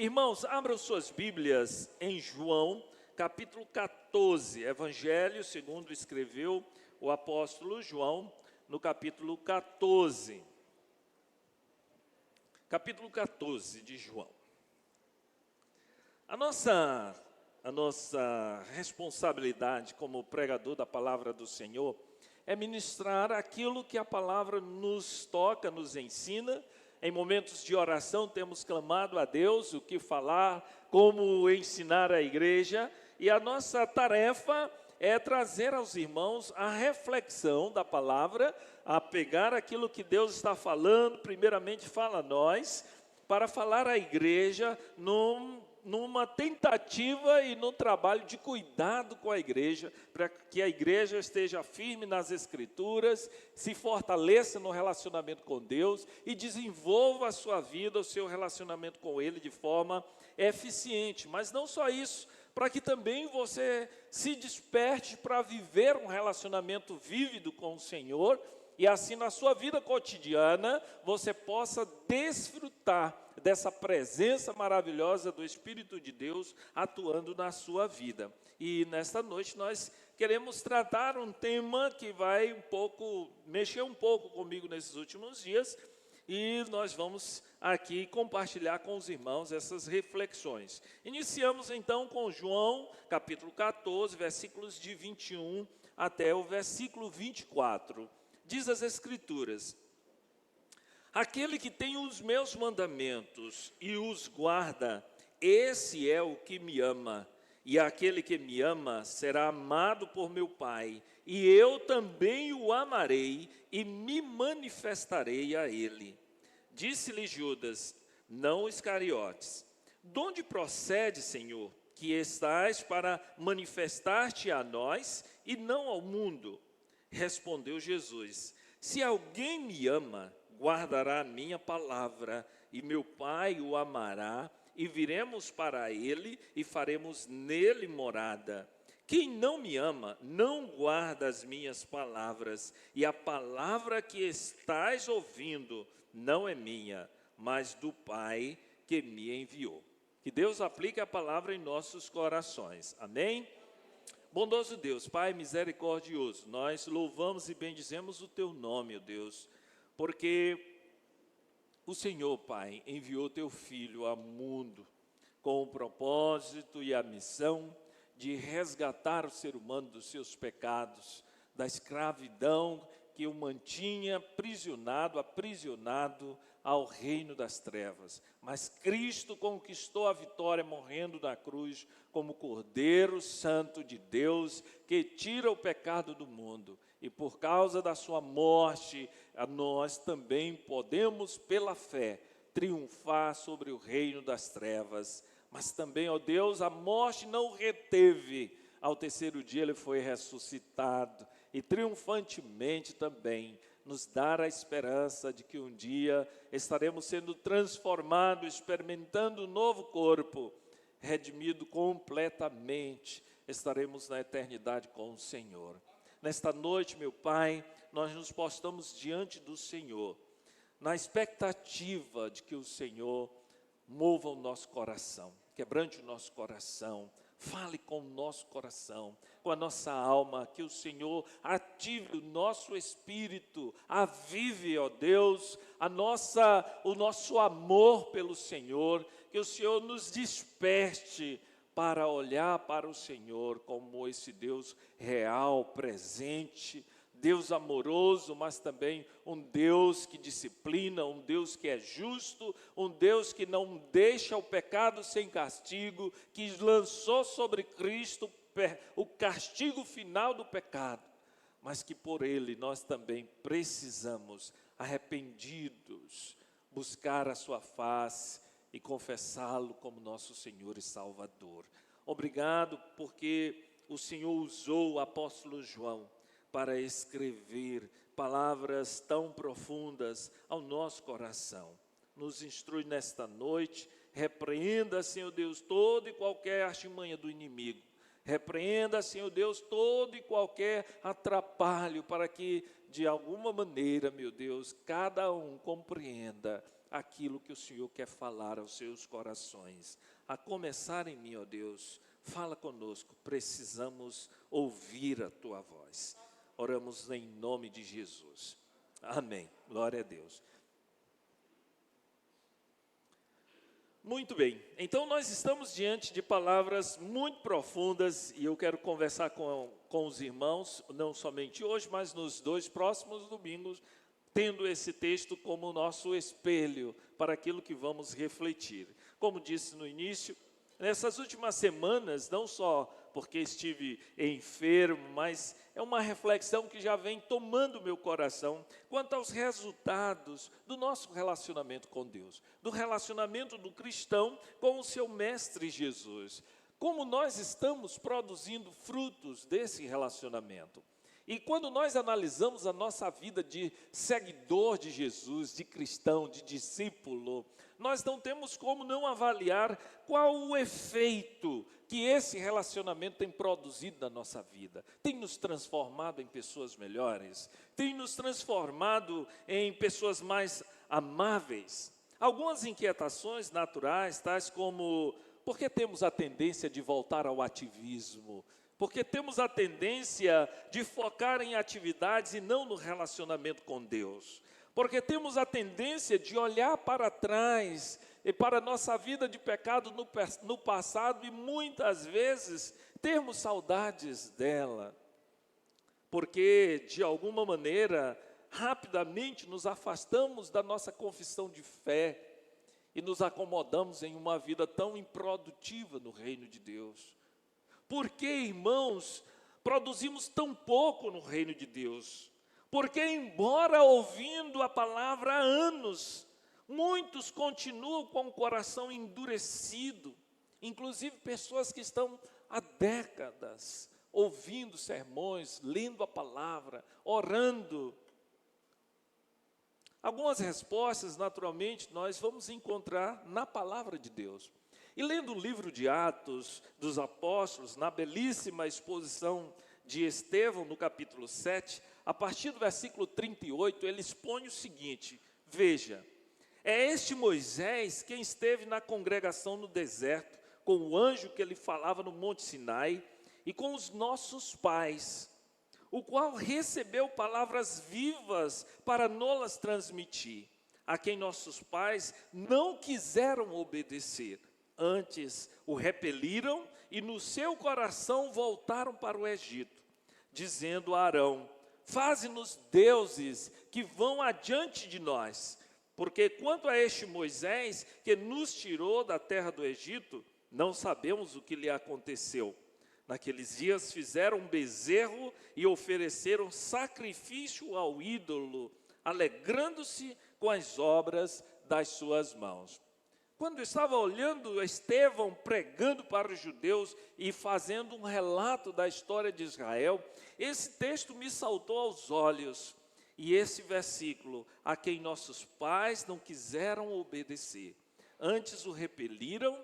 Irmãos, abram suas Bíblias em João, capítulo 14, Evangelho segundo escreveu o apóstolo João, no capítulo 14. Capítulo 14 de João. A nossa responsabilidade como pregador da palavra do Senhor é ministrar aquilo que a palavra nos toca, nos ensina. Em momentos de oração temos clamado a Deus o que falar, como ensinar a igreja, e a nossa tarefa é trazer aos irmãos a reflexão da palavra, a pegar aquilo que Deus está falando, primeiramente fala a nós, para falar à igreja numa tentativa e num trabalho de cuidado com a igreja, para que a igreja esteja firme nas Escrituras, se fortaleça no relacionamento com Deus e desenvolva a sua vida, o seu relacionamento com Ele de forma eficiente. Mas não só isso, para que também você se desperte para viver um relacionamento vívido com o Senhor, e assim na sua vida cotidiana você possa desfrutar dessa presença maravilhosa do Espírito de Deus atuando na sua vida. E nesta noite nós queremos tratar um tema que vai mexer um pouco comigo nesses últimos dias, e nós vamos aqui compartilhar com os irmãos essas reflexões. Iniciamos então com João, capítulo 14, versículos de 21 até o versículo 24. Diz as Escrituras: aquele que tem os meus mandamentos e os guarda, esse é o que me ama. E aquele que me ama será amado por meu Pai, e eu também o amarei e me manifestarei a ele. Disse-lhe Judas, não Iscariotes: de onde procede, Senhor, que estás para manifestar-te a nós e não ao mundo? Respondeu Jesus, se alguém me ama, guardará a minha palavra, e meu Pai o amará, e viremos para ele e faremos nele morada. Quem não me ama, não guarda as minhas palavras, e a palavra que estás ouvindo não é minha, mas do Pai que me enviou. Que Deus aplique a palavra em nossos corações. Amém? Bondoso Deus, Pai misericordioso, nós louvamos e bendizemos o Teu nome, ó Deus, porque o Senhor, Pai, enviou Teu Filho ao mundo com o propósito e a missão de resgatar o ser humano dos seus pecados, da escravidão que o mantinha aprisionado ao reino das trevas. Mas Cristo conquistou a vitória morrendo na cruz como Cordeiro Santo de Deus, que tira o pecado do mundo. E por causa da sua morte, nós também podemos, pela fé, triunfar sobre o reino das trevas. Mas também, ó Deus, a morte não o reteve. Ao terceiro dia ele foi ressuscitado e triunfantemente também nos dar a esperança de que um dia estaremos sendo transformados, experimentando um novo corpo, redimido completamente, estaremos na eternidade com o Senhor. Nesta noite, meu Pai, nós nos postamos diante do Senhor, na expectativa de que o Senhor mova o nosso coração, quebrante o nosso coração, fale com o nosso coração, com a nossa alma, que o Senhor ative o nosso espírito, avive, ó Deus, o nosso amor pelo Senhor, que o Senhor nos desperte para olhar para o Senhor como esse Deus real, presente, Deus amoroso, mas também um Deus que disciplina, um Deus que é justo, um Deus que não deixa o pecado sem castigo, que lançou sobre Cristo o castigo final do pecado, mas que por Ele nós também precisamos, arrependidos, buscar a sua face e confessá-lo como nosso Senhor e Salvador. Obrigado porque o Senhor usou o apóstolo João para escrever palavras tão profundas ao nosso coração. Nos instrui nesta noite, repreenda, Senhor Deus, toda e qualquer artimanha do inimigo. Repreenda, Senhor Deus, todo e qualquer atrapalho, para que, de alguma maneira, meu Deus, cada um compreenda aquilo que o Senhor quer falar aos seus corações. A começar em mim, ó Deus, fala conosco, precisamos ouvir a tua voz. Oramos em nome de Jesus. Amém. Glória a Deus. Muito bem, então nós estamos diante de palavras muito profundas e eu quero conversar com os irmãos, não somente hoje, mas nos 2 próximos domingos, tendo esse texto como nosso espelho para aquilo que vamos refletir. Como disse no início, nessas últimas semanas, não só porque estive enfermo, mas é uma reflexão que já vem tomando meu coração quanto aos resultados do nosso relacionamento com Deus, do relacionamento do cristão com o seu mestre Jesus. Como nós estamos produzindo frutos desse relacionamento. E quando nós analisamos a nossa vida de seguidor de Jesus, de cristão, de discípulo, nós não temos como não avaliar qual o efeito que esse relacionamento tem produzido na nossa vida. Tem nos transformado em pessoas melhores, tem nos transformado em pessoas mais amáveis. Algumas inquietações naturais, tais como, por que temos a tendência de voltar ao ativismo? Porque temos a tendência de focar em atividades e não no relacionamento com Deus. Porque temos a tendência de olhar para trás e para a nossa vida de pecado no passado e muitas vezes termos saudades dela. Porque, de alguma maneira, rapidamente nos afastamos da nossa confissão de fé e nos acomodamos em uma vida tão improdutiva no reino de Deus. Por que, irmãos, produzimos tão pouco no reino de Deus? Porque, embora ouvindo a palavra há anos, muitos continuam com o coração endurecido, inclusive pessoas que estão há décadas ouvindo sermões, lendo a palavra, orando. Algumas respostas, naturalmente, nós vamos encontrar na palavra de Deus. E lendo o livro de Atos dos Apóstolos, na belíssima exposição de Estevão, no capítulo 7, a partir do versículo 38, ele expõe o seguinte: veja, é este Moisés quem esteve na congregação no deserto, com o anjo que ele falava no Monte Sinai, e com os nossos pais, o qual recebeu palavras vivas para nos-las transmitir, a quem nossos pais não quiseram obedecer. Antes o repeliram e no seu coração voltaram para o Egito, dizendo a Arão: faze-nos deuses que vão adiante de nós, porque quanto a este Moisés que nos tirou da terra do Egito, não sabemos o que lhe aconteceu. Naqueles dias fizeram um bezerro e ofereceram sacrifício ao ídolo, alegrando-se com as obras das suas mãos. Quando eu estava olhando Estevão pregando para os judeus e fazendo um relato da história de Israel, esse texto me saltou aos olhos. E esse versículo, a quem nossos pais não quiseram obedecer, antes o repeliram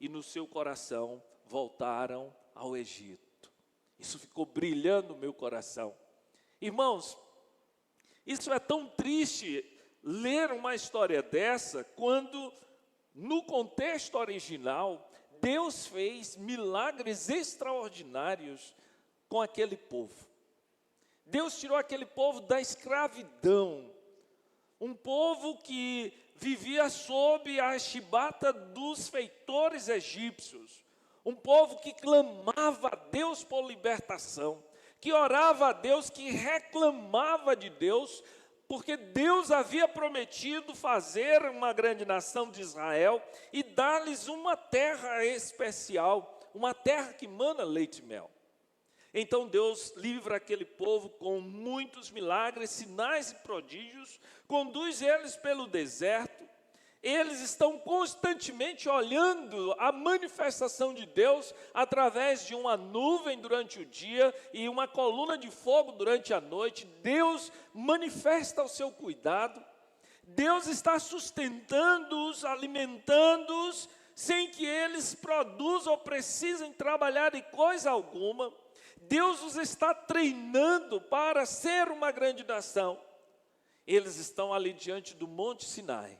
e no seu coração voltaram ao Egito. Isso ficou brilhando no meu coração. Irmãos, isso é tão triste ler uma história dessa quando, no contexto original, Deus fez milagres extraordinários com aquele povo. Deus tirou aquele povo da escravidão, um povo que vivia sob a chibata dos feitores egípcios, um povo que clamava a Deus por libertação, que orava a Deus, que reclamava de Deus, porque Deus havia prometido fazer uma grande nação de Israel e dar-lhes uma terra especial, uma terra que mana leite e mel. Então Deus livra aquele povo com muitos milagres, sinais e prodígios, conduz eles pelo deserto. Eles estão constantemente olhando a manifestação de Deus através de uma nuvem durante o dia e uma coluna de fogo durante a noite. Deus manifesta o seu cuidado. Deus está sustentando-os, alimentando-os, sem que eles produzam ou precisem trabalhar em coisa alguma. Deus os está treinando para ser uma grande nação. Eles estão ali diante do Monte Sinai,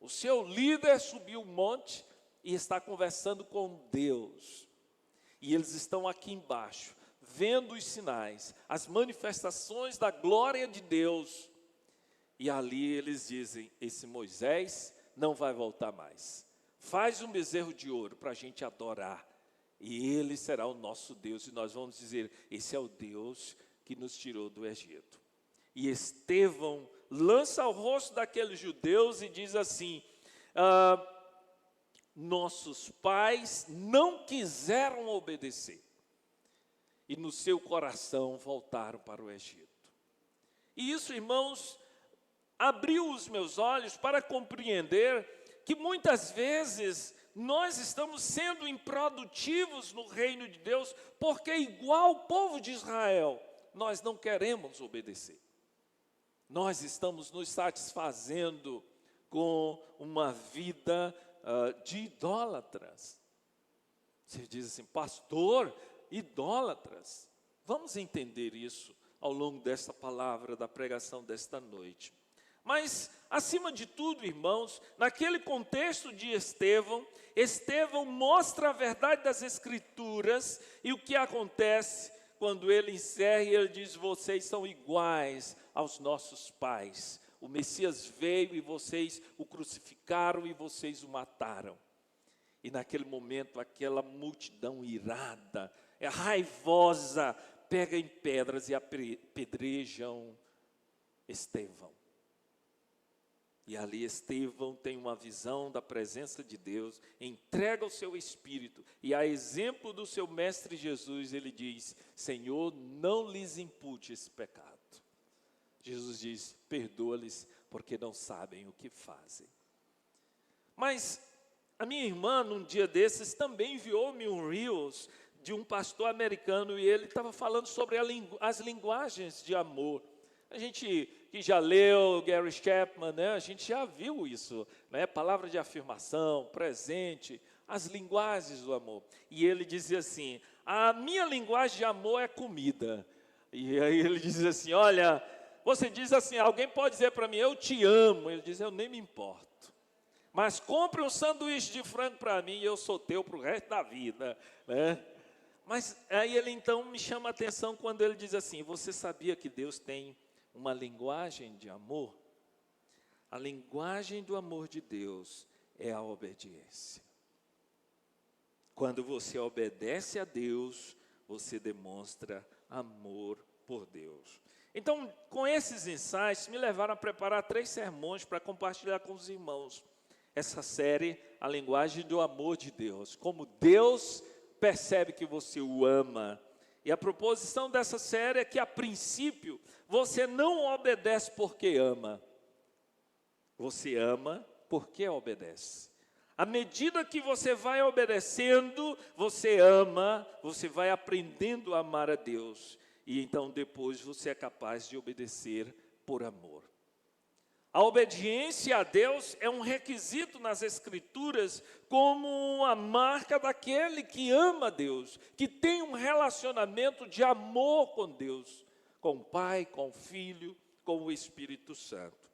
O seu líder subiu o monte e está conversando com Deus. E eles estão aqui embaixo, vendo os sinais, as manifestações da glória de Deus. E ali eles dizem, esse Moisés não vai voltar mais. Faz um bezerro de ouro para a gente adorar. E ele será o nosso Deus. E nós vamos dizer, esse é o Deus que nos tirou do Egito. E Estevão lança ao rosto daqueles judeus e diz assim, nossos pais não quiseram obedecer. E no seu coração voltaram para o Egito. E isso, irmãos, abriu os meus olhos para compreender que muitas vezes nós estamos sendo improdutivos no reino de Deus, porque igual o povo de Israel, nós não queremos obedecer. Nós estamos nos satisfazendo com uma vida de idólatras. Você diz assim, pastor, idólatras. Vamos entender isso ao longo desta palavra, da pregação desta noite. Mas, acima de tudo, irmãos, naquele contexto de Estevão, Estevão mostra a verdade das Escrituras e o que acontece quando ele encerra e ele diz, vocês são iguais aos nossos pais. O Messias veio e vocês o crucificaram e vocês o mataram. E naquele momento, aquela multidão irada, raivosa, pega em pedras e apedrejam Estevão. E ali Estevão tem uma visão da presença de Deus, entrega o seu espírito, e a exemplo do seu mestre Jesus, ele diz, Senhor, não lhes impute esse pecado. Jesus diz, perdoa-lhes, porque não sabem o que fazem. Mas a minha irmã, num dia desses, também enviou-me um Reels de um pastor americano, e ele estava falando sobre as linguagens de amor. A gente que já leu Gary Chapman, né, a gente já viu isso, né, palavra de afirmação, presente, as linguagens do amor. E ele dizia assim, a minha linguagem de amor é comida. E aí ele dizia assim, olha, você diz assim, alguém pode dizer para mim, eu te amo. Ele diz, eu nem me importo. Mas compre um sanduíche de frango para mim e eu sou teu para o resto da vida, né? Mas aí ele então me chama a atenção quando ele diz assim, você sabia que Deus tem uma linguagem de amor? A linguagem do amor de Deus é a obediência. Quando você obedece a Deus, você demonstra amor por Deus. Então, com esses insights, me levaram a preparar 3 sermões para compartilhar com os irmãos. Essa série, a linguagem do amor de Deus. Como Deus percebe que você o ama. E a proposição dessa série é que, a princípio, você não obedece porque ama. Você ama porque obedece. À medida que você vai obedecendo, você ama, você vai aprendendo a amar a Deus. E então depois você é capaz de obedecer por amor. A obediência a Deus é um requisito nas Escrituras como a marca daquele que ama a Deus, que tem um relacionamento de amor com Deus, com o Pai, com o Filho, com o Espírito Santo.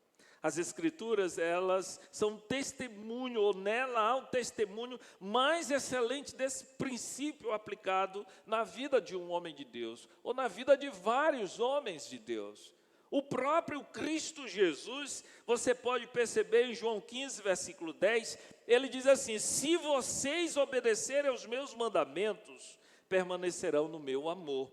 As Escrituras, elas são testemunho, ou nela há um testemunho mais excelente desse princípio aplicado na vida de um homem de Deus, ou na vida de vários homens de Deus. O próprio Cristo Jesus, você pode perceber em João 15, versículo 10, ele diz assim, se vocês obedecerem aos meus mandamentos, permanecerão no meu amor.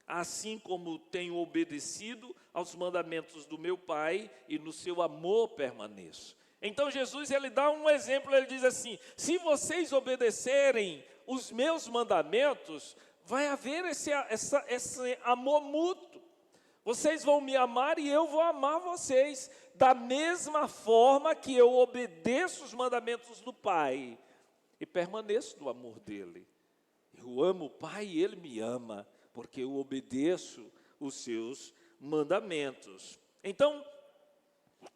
Assim como tenho obedecido aos mandamentos do meu Pai e no seu amor permaneço. Então Jesus, ele dá um exemplo, ele diz assim, se vocês obedecerem os meus mandamentos, vai haver esse amor mútuo. Vocês vão me amar e eu vou amar vocês, da mesma forma que eu obedeço os mandamentos do Pai e permaneço no amor dele. Eu amo o Pai e ele me ama, porque eu obedeço os seus mandamentos. Então,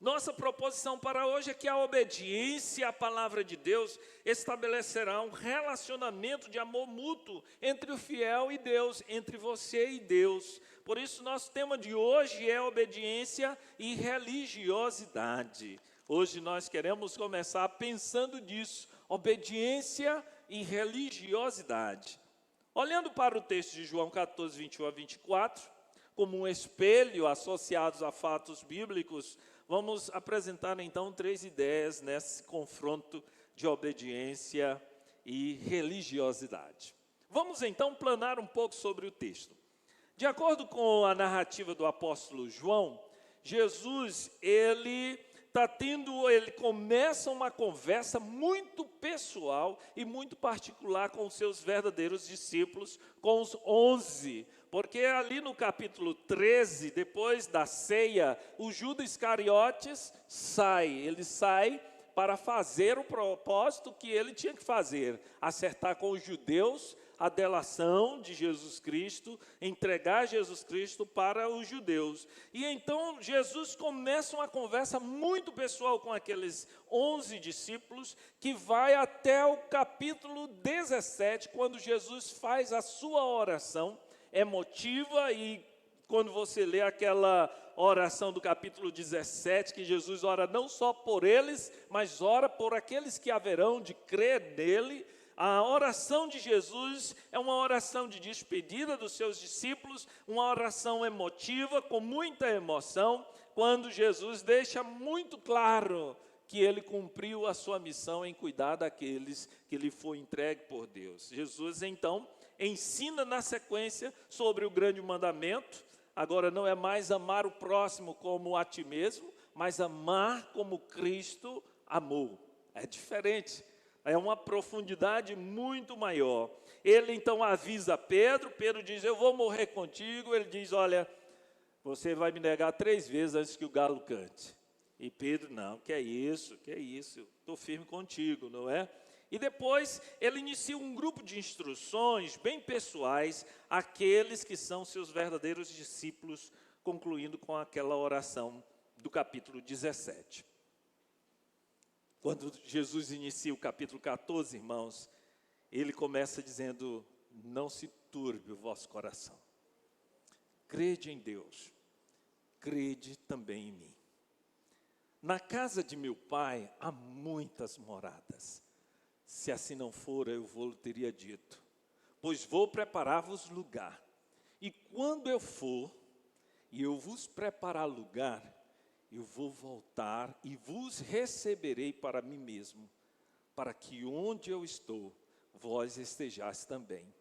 nossa proposição para hoje é que a obediência à palavra de Deus estabelecerá um relacionamento de amor mútuo entre o fiel e Deus, entre você e Deus. Por isso, nosso tema de hoje é obediência e religiosidade. Hoje nós queremos começar pensando nisso, obediência e religiosidade. Olhando para o texto de João 14, 21 a 24, como um espelho associados a fatos bíblicos, vamos apresentar então 3 ideias nesse confronto de obediência e religiosidade. Vamos então planar um pouco sobre o texto. De acordo com a narrativa do apóstolo João, Jesus, ele começa uma conversa muito pessoal e muito particular com os seus verdadeiros discípulos, com os 11, porque ali no capítulo 13, depois da ceia, o Judas Iscariotes ele sai para fazer o propósito que ele tinha que fazer, acertar com os judeus a delação de Jesus Cristo, entregar Jesus Cristo para os judeus. E então Jesus começa uma conversa muito pessoal com aqueles 11 discípulos, que vai até o capítulo 17, quando Jesus faz a sua oração emotiva. E quando você lê aquela oração do capítulo 17, que Jesus ora não só por eles, mas ora por aqueles que haverão de crer nele. A oração de Jesus é uma oração de despedida dos seus discípulos, uma oração emotiva, com muita emoção, quando Jesus deixa muito claro que ele cumpriu a sua missão em cuidar daqueles que lhe foi entregue por Deus. Jesus, então, ensina na sequência sobre o grande mandamento. Agora não é mais amar o próximo como a ti mesmo, mas amar como Cristo amou. É diferente. É uma profundidade muito maior. Ele então avisa Pedro, Pedro diz, eu vou morrer contigo. Ele diz, olha, você vai me negar 3 vezes antes que o galo cante. E Pedro, não, que é isso, estou firme contigo, não é? E depois ele inicia um grupo de instruções bem pessoais àqueles que são seus verdadeiros discípulos, concluindo com aquela oração do capítulo 17. Quando Jesus inicia o capítulo 14, irmãos, ele começa dizendo, não se turbe o vosso coração. Crede em Deus, crede também em mim. Na casa de meu pai há muitas moradas. Se assim não for, eu vou-lhe teria dito, pois vou preparar-vos lugar. E quando eu for, e eu vos preparar lugar, eu vou voltar e vos receberei para mim mesmo, para que onde eu estou, vós estejais também.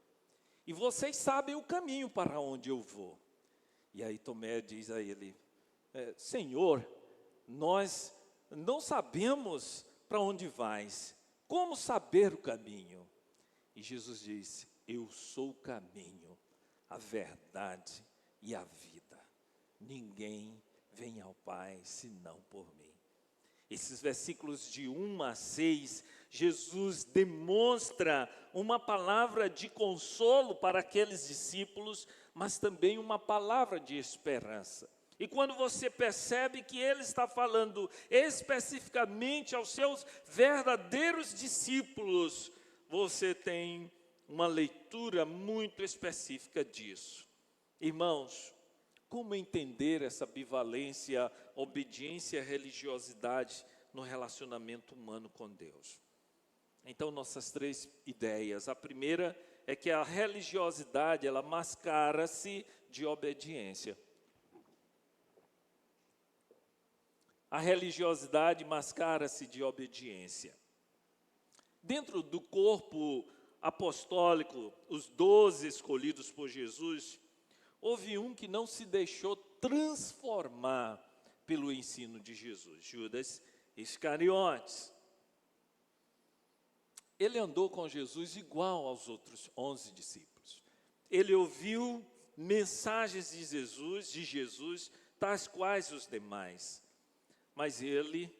E vocês sabem o caminho para onde eu vou. E aí Tomé diz a ele, Senhor, nós não sabemos para onde vais, como saber o caminho? E Jesus disse, eu sou o caminho, a verdade e a vida. Ninguém vem ao Pai, senão por mim. Esses versículos de 1 a 6, Jesus demonstra uma palavra de consolo para aqueles discípulos, mas também uma palavra de esperança. E quando você percebe que ele está falando especificamente aos seus verdadeiros discípulos, você tem uma leitura muito específica disso. Irmãos, como entender essa bivalência, obediência e religiosidade no relacionamento humano com Deus? Então, nossas 3 ideias. A primeira é que a religiosidade, ela mascara-se de obediência. A religiosidade mascara-se de obediência. Dentro do corpo apostólico, os 12 escolhidos por Jesus, houve um que não se deixou transformar pelo ensino de Jesus, Judas Iscariotes. Ele andou com Jesus igual aos outros 11 discípulos. Ele ouviu mensagens de Jesus, tais quais os demais. Mas ele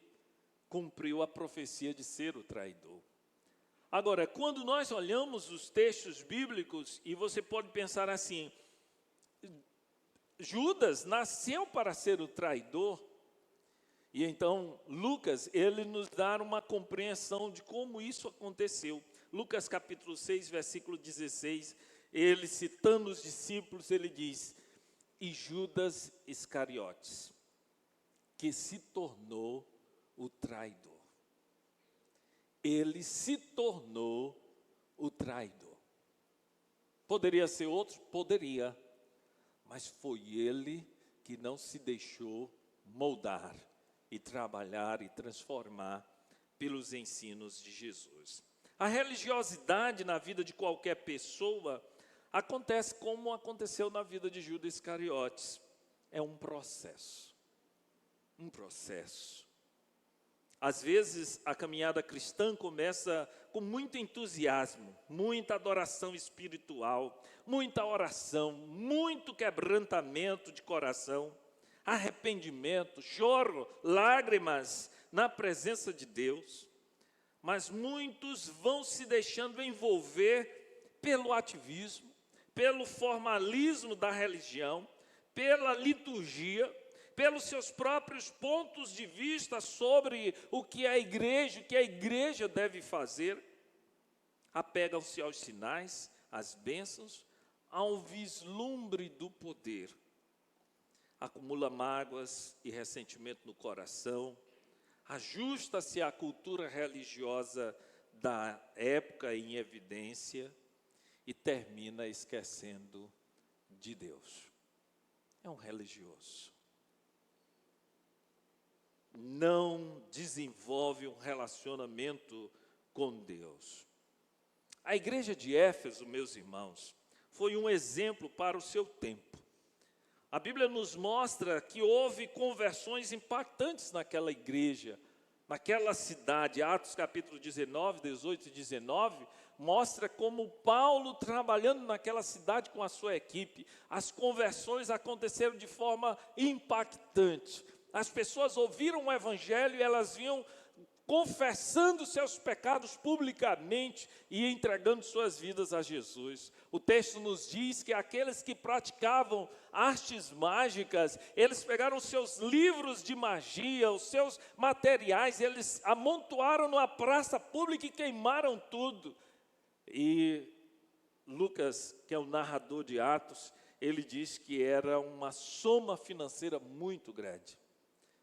cumpriu a profecia de ser o traidor. Agora, quando nós olhamos os textos bíblicos, e você pode pensar assim, Judas nasceu para ser o traidor, e então Lucas, ele nos dá uma compreensão de como isso aconteceu. Lucas capítulo 6, versículo 16, ele citando os discípulos, ele diz, e Judas Iscariotes, que se tornou o traidor. Ele se tornou o traidor. Poderia ser outro? Poderia. Mas foi ele que não se deixou moldar e trabalhar e transformar pelos ensinos de Jesus. A religiosidade na vida de qualquer pessoa acontece como aconteceu na vida de Judas Iscariotes. É um processo. Um processo. Às vezes, a caminhada cristã começa com muito entusiasmo, muita adoração espiritual, muita oração, muito quebrantamento de coração, arrependimento, choro, lágrimas na presença de Deus. Mas muitos vão se deixando envolver pelo ativismo, pelo formalismo da religião, pela liturgia, pelos seus próprios pontos de vista sobre o que a igreja deve fazer, apegam-se aos sinais, às bênçãos, ao vislumbre do poder. Acumula mágoas e ressentimento no coração, ajusta-se à cultura religiosa da época em evidência e termina esquecendo de Deus. É um religioso. Não desenvolve um relacionamento com Deus. A igreja de Éfeso, meus irmãos, foi um exemplo para o seu tempo. A Bíblia nos mostra que houve conversões impactantes naquela igreja, naquela cidade. Atos capítulo 19, 18 e 19, mostra como Paulo trabalhando naquela cidade com a sua equipe. As conversões aconteceram de forma impactante. As pessoas ouviram o evangelho e elas vinham confessando seus pecados publicamente e entregando suas vidas a Jesus. O texto nos diz que aqueles que praticavam artes mágicas, eles pegaram seus livros de magia, os seus materiais, eles amontoaram numa praça pública e queimaram tudo. E Lucas, que é o narrador de Atos, ele diz que era uma soma financeira muito grande.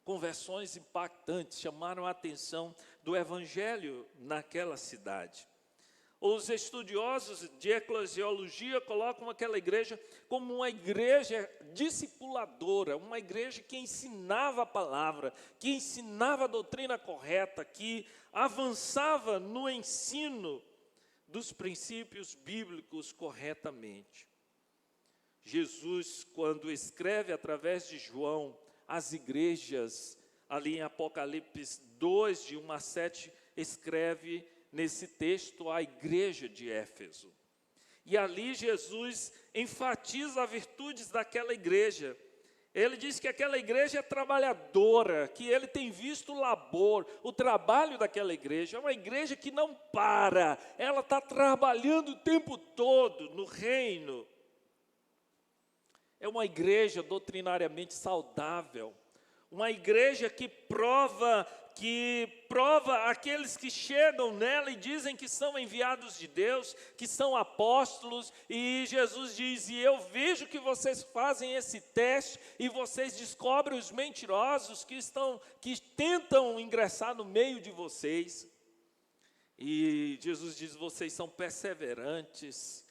Conversões impactantes chamaram a atenção do evangelho naquela cidade. Os estudiosos de eclesiologia colocam aquela igreja como uma igreja discipuladora, uma igreja que ensinava a palavra, que ensinava a doutrina correta, que avançava no ensino dos princípios bíblicos corretamente. Jesus, quando escreve através de João as igrejas, ali em Apocalipse 2, de 1 a 7, escreve nesse texto a igreja de Éfeso. E ali Jesus enfatiza as virtudes daquela igreja. Ele diz que aquela igreja é trabalhadora, que ele tem visto o labor, o trabalho daquela igreja. É uma igreja que não para, ela está trabalhando o tempo todo no reino. É uma igreja doutrinariamente saudável, uma igreja que prova aqueles que chegam nela e dizem que são enviados de Deus, que são apóstolos, e Jesus diz: e eu vejo que vocês fazem esse teste e vocês descobrem os mentirosos que tentam ingressar no meio de vocês. E Jesus diz: vocês são perseverantes,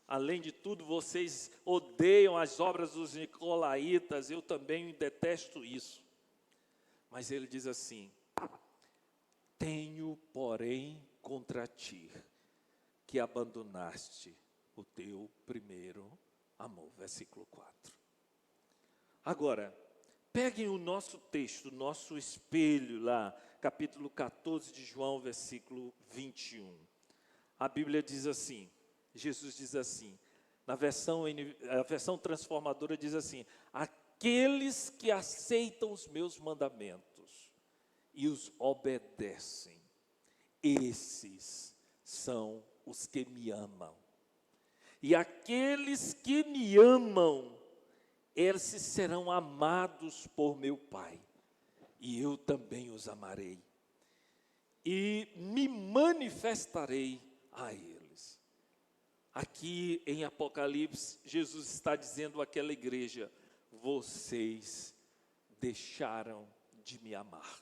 além de tudo, vocês odeiam as obras dos nicolaítas, eu também detesto isso. Mas ele diz assim: tenho, porém, contra ti, que abandonaste o teu primeiro amor. Versículo 4. Agora, peguem o nosso texto, o nosso espelho lá, capítulo 14 de João, versículo 21. A Bíblia diz assim, Jesus diz assim, a versão transformadora diz assim: aqueles que aceitam os meus mandamentos e os obedecem, esses são os que me amam. E aqueles que me amam, esses serão amados por meu Pai, e eu também os amarei, e me manifestarei a eles. Aqui em Apocalipse, Jesus está dizendo àquela igreja: vocês deixaram de me amar.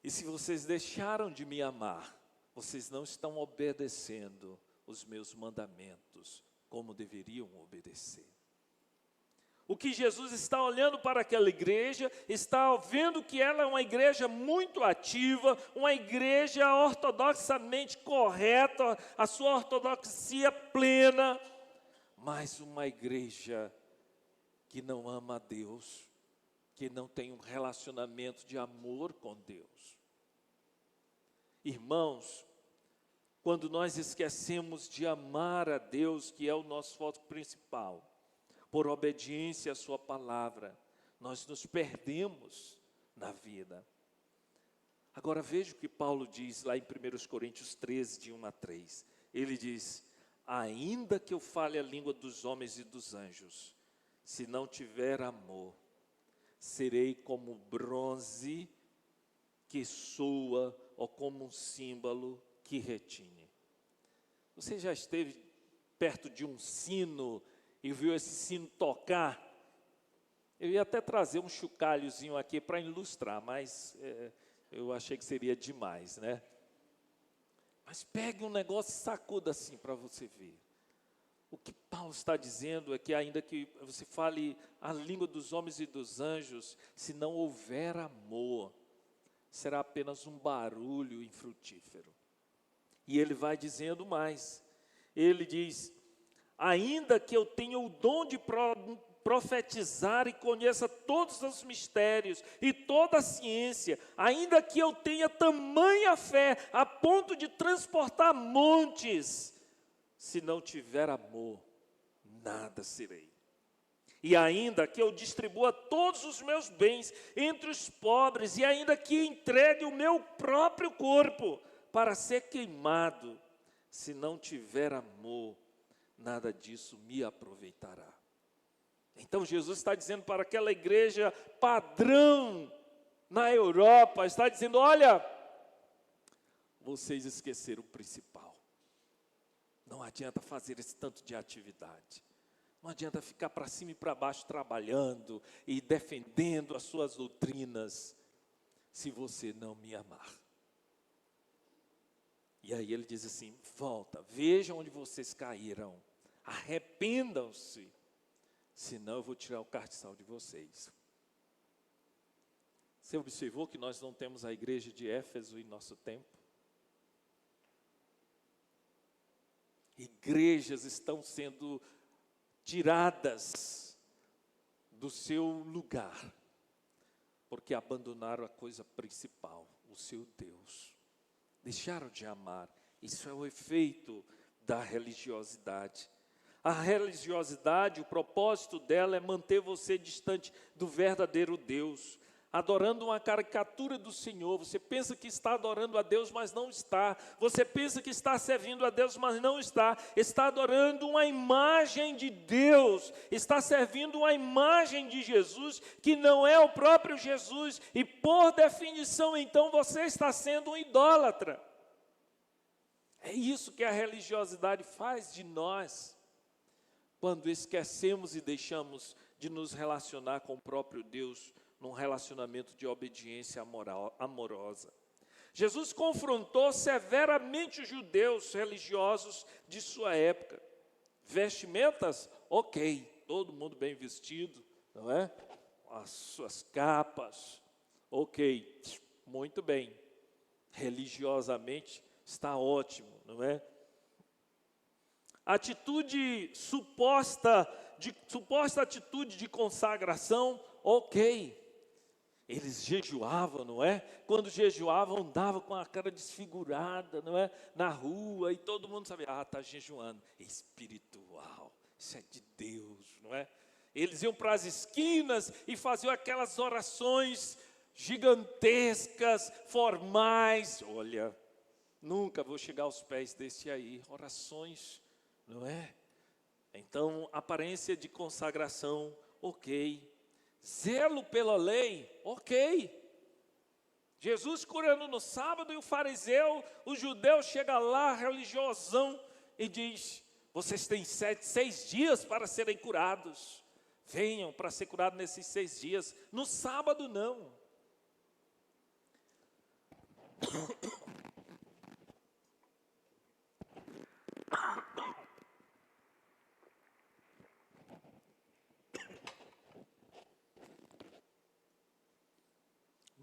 E se vocês deixaram de me amar, vocês não estão obedecendo os meus mandamentos como deveriam obedecer. O que Jesus está olhando para aquela igreja, está vendo que ela é uma igreja muito ativa, uma igreja ortodoxamente correta, a sua ortodoxia plena, mas uma igreja que não ama a Deus, que não tem um relacionamento de amor com Deus. Irmãos, quando nós esquecemos de amar a Deus, que é o nosso foco principal, por obediência à sua palavra, nós nos perdemos na vida. Agora veja o que Paulo diz lá em 1 Coríntios 13, de 1 a 3. Ele diz: ainda que eu fale a língua dos homens e dos anjos, se não tiver amor, serei como bronze que soa, ou como um símbolo que retine. Você já esteve perto de um sino e viu esse sino tocar? Eu ia até trazer um chocalhozinho aqui para ilustrar, mas eu achei que seria demais, né? Mas pegue um negócio e sacuda assim para você ver. O que Paulo está dizendo é que ainda que você fale a língua dos homens e dos anjos, se não houver amor, será apenas um barulho infrutífero. E ele vai dizendo mais. Ele diz: ainda que eu tenha o dom de profetizar e conheça todos os mistérios e toda a ciência, ainda que eu tenha tamanha fé a ponto de transportar montes, se não tiver amor, nada serei. E ainda que eu distribua todos os meus bens entre os pobres, e ainda que entregue o meu próprio corpo para ser queimado, se não tiver amor, nada disso me aproveitará. Então Jesus está dizendo para aquela igreja padrão na Europa, está dizendo: olha, vocês esqueceram o principal. Não adianta fazer esse tanto de atividade. Não adianta ficar para cima e para baixo trabalhando e defendendo as suas doutrinas, se você não me amar. E aí ele diz assim: volta, vejam onde vocês caíram, arrependam-se, senão eu vou tirar o castiçal de vocês. Você observou que nós não temos a igreja de Éfeso em nosso tempo? Igrejas estão sendo tiradas do seu lugar, porque abandonaram a coisa principal, o seu Deus. Deixaram de amar. Isso é o efeito da religiosidade. A religiosidade, o propósito dela é manter você distante do verdadeiro Deus, adorando uma caricatura do Senhor. Você pensa que está adorando a Deus, mas não está. Você pensa que está servindo a Deus, mas não está. Está adorando uma imagem de Deus, está servindo uma imagem de Jesus, que não é o próprio Jesus, e por definição, então, você está sendo um idólatra. É isso que a religiosidade faz de nós, quando esquecemos e deixamos de nos relacionar com o próprio Deus, num relacionamento de obediência amorosa. Jesus confrontou severamente os judeus religiosos de sua época. Vestimentas? Ok, todo mundo bem vestido, não é? As suas capas, ok, muito bem. Religiosamente está ótimo, não é? Suposta atitude de consagração, ok. Eles jejuavam, não é? Quando jejuavam, andavam com a cara desfigurada, não é? Na rua, e todo mundo sabia: está jejuando. Espiritual, isso é de Deus, não é? Eles iam para as esquinas e faziam aquelas orações gigantescas, formais. Olha, nunca vou chegar aos pés desse aí. Orações, não é? Então, aparência de consagração, ok. Zelo pela lei, ok. Jesus curando no sábado, e o fariseu, o judeu, chega lá, religiosão, e diz: vocês têm 6 dias para serem curados. Venham para ser curados nesses 6 dias. No sábado, não.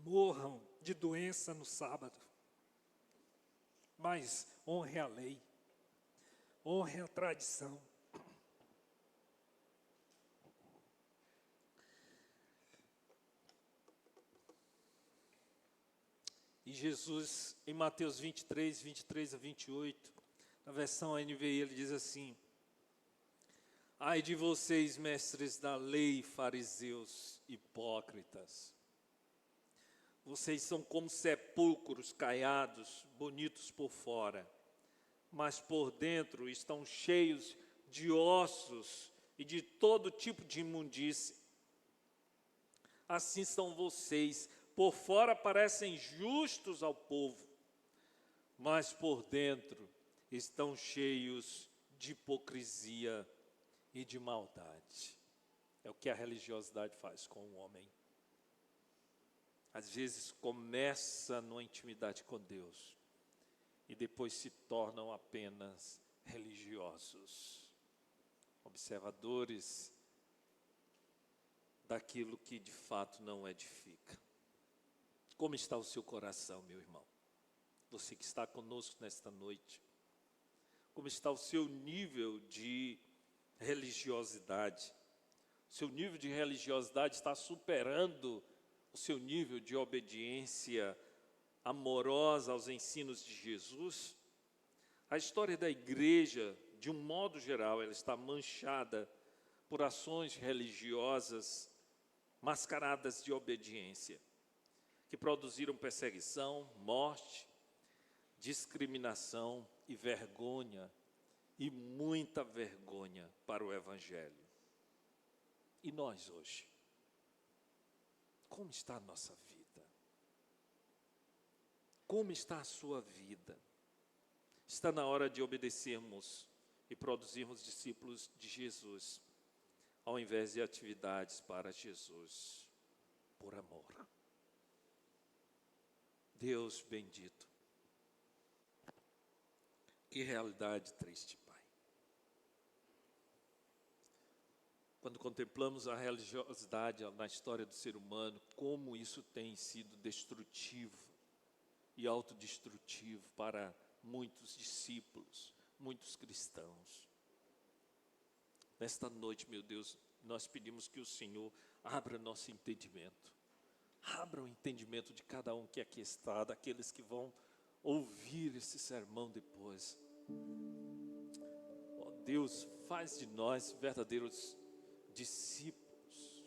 Morram de doença no sábado, mas honre a lei, honre a tradição. E Jesus, em Mateus 23, 23 a 28, na versão NVI, ele diz assim: ai de vocês, mestres da lei, fariseus, hipócritas, vocês são como sepulcros caiados, bonitos por fora, mas por dentro estão cheios de ossos e de todo tipo de imundície. Assim são vocês, por fora parecem justos ao povo, mas por dentro estão cheios de hipocrisia e de maldade. É o que a religiosidade faz com o homem. Às vezes começa numa intimidade com Deus e depois se tornam apenas religiosos, observadores daquilo que de fato não edifica. Como está o seu coração, meu irmão? Você que está conosco nesta noite. Como está o seu nível de religiosidade? O seu nível de religiosidade está superando o seu nível de obediência amorosa aos ensinos de Jesus? A história da igreja, de um modo geral, ela está manchada por ações religiosas mascaradas de obediência, que produziram perseguição, morte, discriminação e vergonha, e muita vergonha para o Evangelho. E nós hoje? Como está a nossa vida? Como está a sua vida? Está na hora de obedecermos e produzirmos discípulos de Jesus, ao invés de atividades para Jesus, por amor. Deus bendito. Que realidade triste, Pai. Quando contemplamos a religiosidade na história do ser humano, como isso tem sido destrutivo e autodestrutivo para muitos discípulos, muitos cristãos. Nesta noite, meu Deus, nós pedimos que o Senhor abra nosso entendimento. Abra o entendimento de cada um que aqui está, daqueles que vão ouvir esse sermão depois. Ó Deus, faz de nós verdadeiros discípulos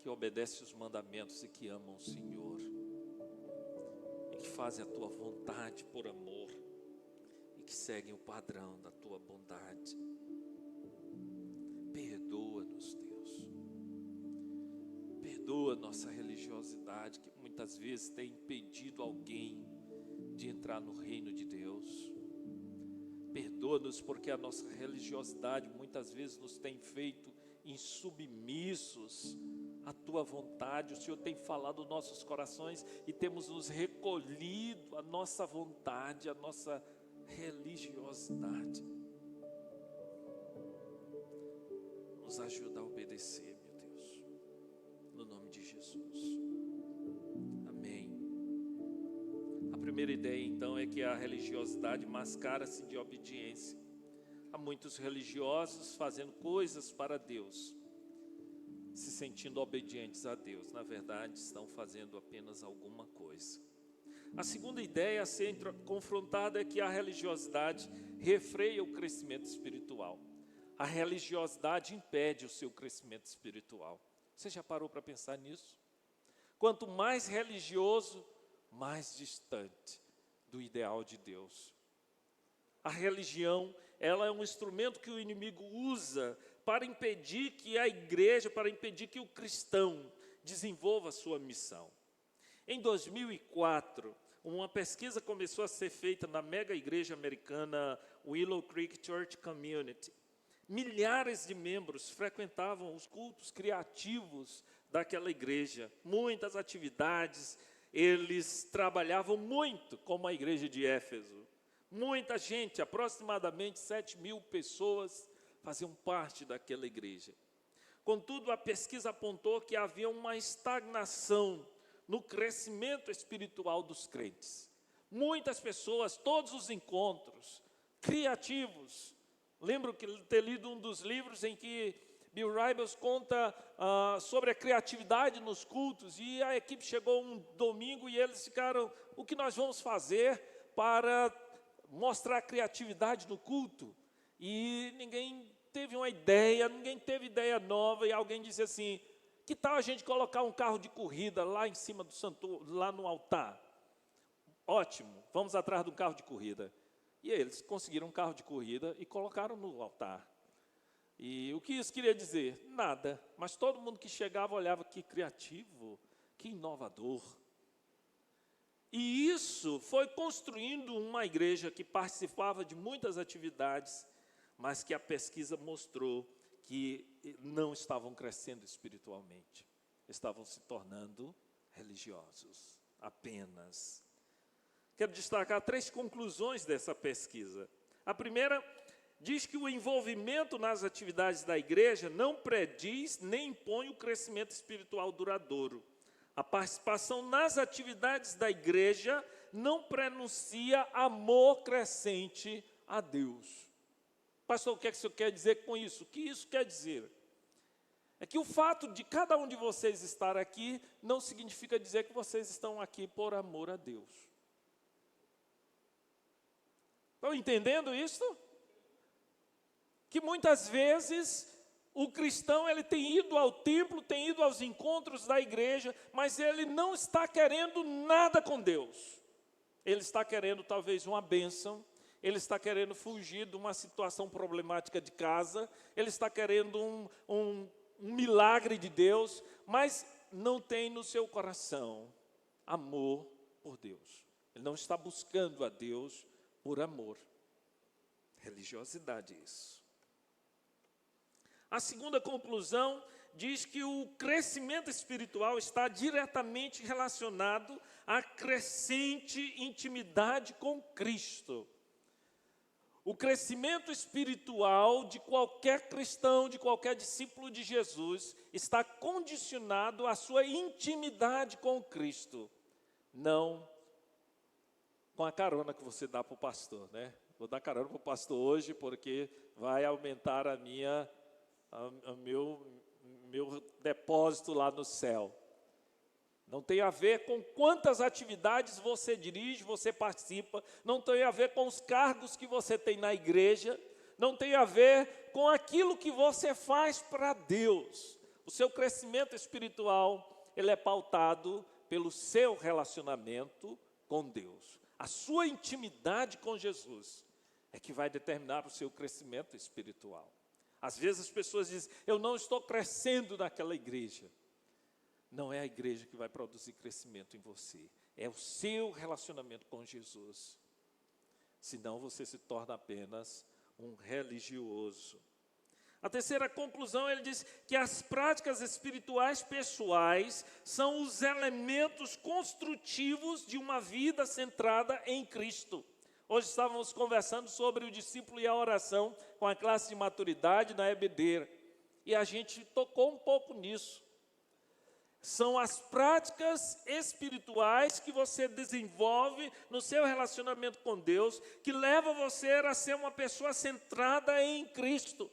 que obedecem os mandamentos e que amam o Senhor e que fazem a Tua vontade por amor e que seguem o padrão da Tua bondade. Perdoa-nos, Deus. Perdoa nossa religiosidade, que muitas vezes tem impedido alguém de entrar no reino de Deus. Perdoa-nos porque a nossa religiosidade muitas vezes nos tem feito insubmissos à Tua vontade. O Senhor tem falado nos nossos corações e temos nos recolhido à nossa vontade, à nossa religiosidade. Nos ajuda a obedecer, meu Deus, no nome de Jesus. Amém. A primeira ideia, então, é que a religiosidade mascara-se de obediência. Há muitos religiosos fazendo coisas para Deus, se sentindo obedientes a Deus. Na verdade, estão fazendo apenas alguma coisa. A segunda ideia a ser confrontada é que a religiosidade refreia o crescimento espiritual. A religiosidade impede o seu crescimento espiritual. Você já parou para pensar nisso? Quanto mais religioso, mais distante do ideal de Deus. A religião, ela é um instrumento que o inimigo usa para impedir que a igreja, para impedir que o cristão desenvolva a sua missão. Em 2004, uma pesquisa começou a ser feita na mega igreja americana Willow Creek Church Community. Milhares de membros frequentavam os cultos criativos daquela igreja. Muitas atividades, eles trabalhavam muito, como a igreja de Éfeso. Muita gente, aproximadamente 7.000 pessoas, faziam parte daquela igreja. Contudo, a pesquisa apontou que havia uma estagnação no crescimento espiritual dos crentes. Muitas pessoas, todos os encontros criativos. Lembro que ter lido um dos livros em que Bill Hybels conta sobre a criatividade nos cultos, e a equipe chegou um domingo e eles ficaram, o que nós vamos fazer para mostrar criatividade no culto? E ninguém teve uma ideia, ninguém teve ideia nova, e alguém disse assim, que tal a gente colocar um carro de corrida lá em cima do santuário, lá no altar? Ótimo, vamos atrás do carro de corrida. E eles conseguiram um carro de corrida e colocaram no altar. E o que isso queria dizer? Nada, mas todo mundo que chegava olhava, que criativo, que inovador. E isso foi construindo uma igreja que participava de muitas atividades, mas que a pesquisa mostrou que não estavam crescendo espiritualmente, estavam se tornando religiosos apenas. Quero destacar 3 conclusões dessa pesquisa. A primeira diz que o envolvimento nas atividades da igreja não prediz nem impõe o crescimento espiritual duradouro. A participação nas atividades da igreja não prenuncia amor crescente a Deus. Pastor, o que é que o senhor quer dizer com isso? O que isso quer dizer? É que o fato de cada um de vocês estar aqui não significa dizer que vocês estão aqui por amor a Deus. Estão entendendo isso? Que muitas vezes o cristão ele tem ido ao templo, tem ido aos encontros da igreja, mas ele não está querendo nada com Deus. Ele está querendo talvez uma bênção, ele está querendo fugir de uma situação problemática de casa, ele está querendo um milagre de Deus, mas não tem no seu coração amor por Deus. Ele não está buscando a Deus por amor. Religiosidade isso. A segunda conclusão diz que o crescimento espiritual está diretamente relacionado à crescente intimidade com Cristo. O crescimento espiritual de qualquer cristão, de qualquer discípulo de Jesus, está condicionado à sua intimidade com Cristo. Não com a carona que você dá para o pastor, né? Vou dar carona para o pastor hoje porque vai aumentar meu depósito lá no céu. Não tem a ver com quantas atividades você dirige, você participa, não tem a ver com os cargos que você tem na igreja, não tem a ver com aquilo que você faz para Deus. O seu crescimento espiritual, ele é pautado pelo seu relacionamento com Deus. A sua intimidade com Jesus é que vai determinar o seu crescimento espiritual. Às vezes as pessoas dizem, eu não estou crescendo naquela igreja. Não é a igreja que vai produzir crescimento em você. É o seu relacionamento com Jesus. Senão você se torna apenas um religioso. A terceira conclusão, ele diz que as práticas espirituais pessoais são os elementos construtivos de uma vida centrada em Cristo. Hoje estávamos conversando sobre o discípulo e a oração com a classe de maturidade na EBD. E a gente tocou um pouco nisso. São as práticas espirituais que você desenvolve no seu relacionamento com Deus, que levam você a ser uma pessoa centrada em Cristo.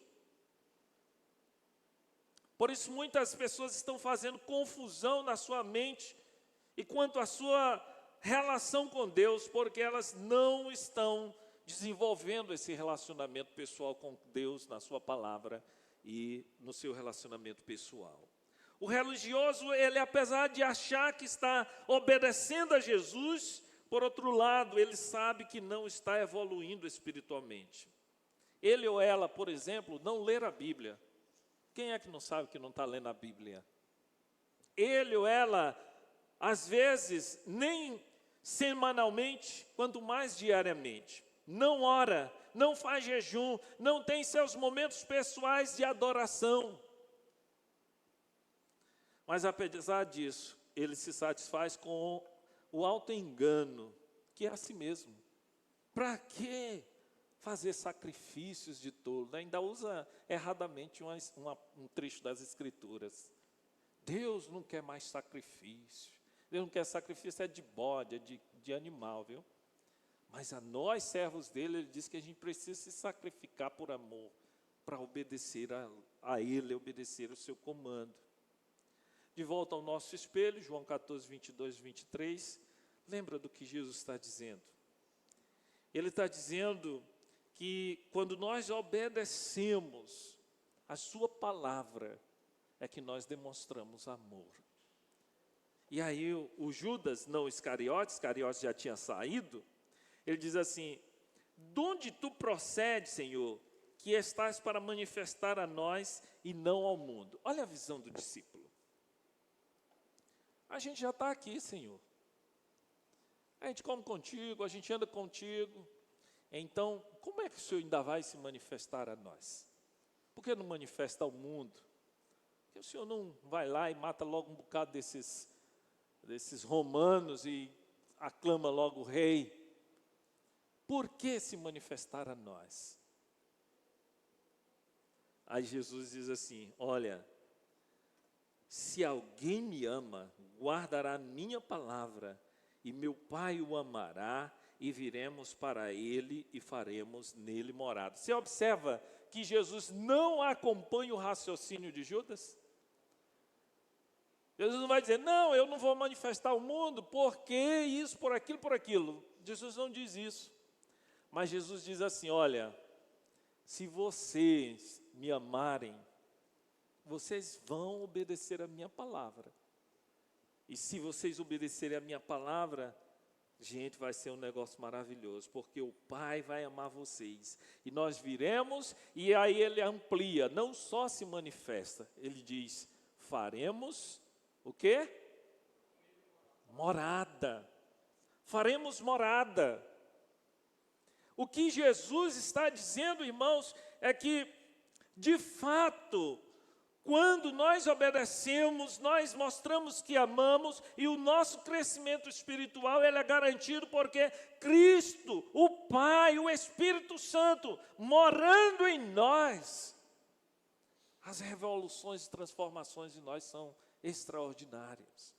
Por isso, muitas pessoas estão fazendo confusão na sua mente e quanto à sua relação com Deus, porque elas não estão desenvolvendo esse relacionamento pessoal com Deus na sua palavra e no seu relacionamento pessoal. O religioso, ele apesar de achar que está obedecendo a Jesus, por outro lado, ele sabe que não está evoluindo espiritualmente. Ele ou ela, por exemplo, não ler a Bíblia. Quem é que não sabe que não está lendo a Bíblia? Ele ou ela, às vezes, nem semanalmente, quanto mais diariamente, não ora, não faz jejum, não tem seus momentos pessoais de adoração. Mas apesar disso, ele se satisfaz com o auto-engano, que é a si mesmo. Para que fazer sacrifícios de tolo? Ainda usa erradamente um trecho das Escrituras. Deus não quer mais sacrifício. Deus não quer sacrifício, é de bode, é de animal, viu? Mas a nós, servos dele, ele diz que a gente precisa se sacrificar por amor, para obedecer a ele, obedecer o seu comando. De volta ao nosso espelho, João 14, 22, 23, lembra do que Jesus está dizendo? Ele está dizendo que quando nós obedecemos a sua palavra, é que nós demonstramos amor. E aí o Judas, não Iscariotes já tinha saído, ele diz assim: de onde tu procedes, Senhor, que estás para manifestar a nós e não ao mundo? Olha a visão do discípulo. A gente já está aqui, Senhor. A gente come contigo, a gente anda contigo. Então, como é que o Senhor ainda vai se manifestar a nós? Por que não manifesta ao mundo? Porque o Senhor não vai lá e mata logo um bocado desses romanos e aclama logo o rei. Por que se manifestar a nós? Aí Jesus diz assim: olha, se alguém me ama, guardará a minha palavra, e meu Pai o amará, e viremos para ele e faremos nele morada. Você observa que Jesus não acompanha o raciocínio de Judas? Jesus não vai dizer: não, eu não vou manifestar ao mundo, porque isso, por aquilo, por aquilo. Jesus não diz isso. Mas Jesus diz assim: olha, se vocês me amarem, vocês vão obedecer a minha palavra. E se vocês obedecerem a minha palavra, gente, vai ser um negócio maravilhoso, porque o Pai vai amar vocês. E nós viremos, e aí ele amplia, não só se manifesta, ele diz: faremos o quê? Morada. Faremos morada. O que Jesus está dizendo, irmãos, é que, de fato, quando nós obedecemos, nós mostramos que amamos, e o nosso crescimento espiritual ele é garantido porque Cristo, o Pai, o Espírito Santo, morando em nós, as revoluções e transformações de nós são extraordinárias.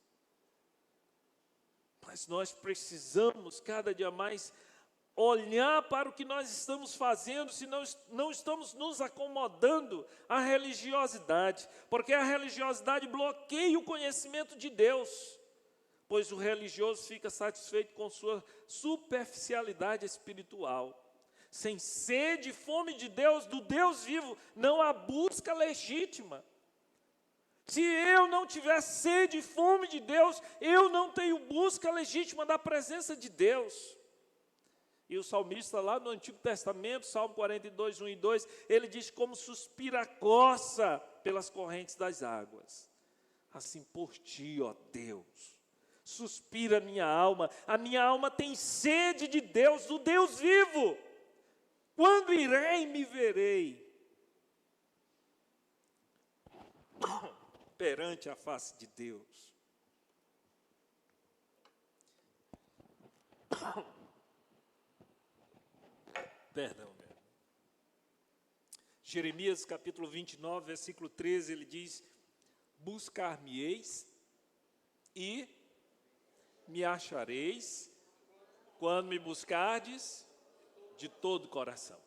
Mas nós precisamos cada dia mais olhar para o que nós estamos fazendo, se não estamos nos acomodando à religiosidade, porque a religiosidade bloqueia o conhecimento de Deus, pois o religioso fica satisfeito com sua superficialidade espiritual. Sem sede e fome de Deus, do Deus vivo, não há busca legítima. Se eu não tiver sede e fome de Deus, eu não tenho busca legítima da presença de Deus. E o salmista lá no Antigo Testamento, Salmo 42, 1 e 2, ele diz: como suspira a coça pelas correntes das águas. Assim por ti, ó Deus, suspira a minha alma tem sede de Deus, do Deus vivo. Quando irei e me verei perante a face de Deus. Perdão, meu. Jeremias capítulo 29, versículo 13, ele diz: buscar-me-eis e me achareis, quando me buscardes de todo o coração.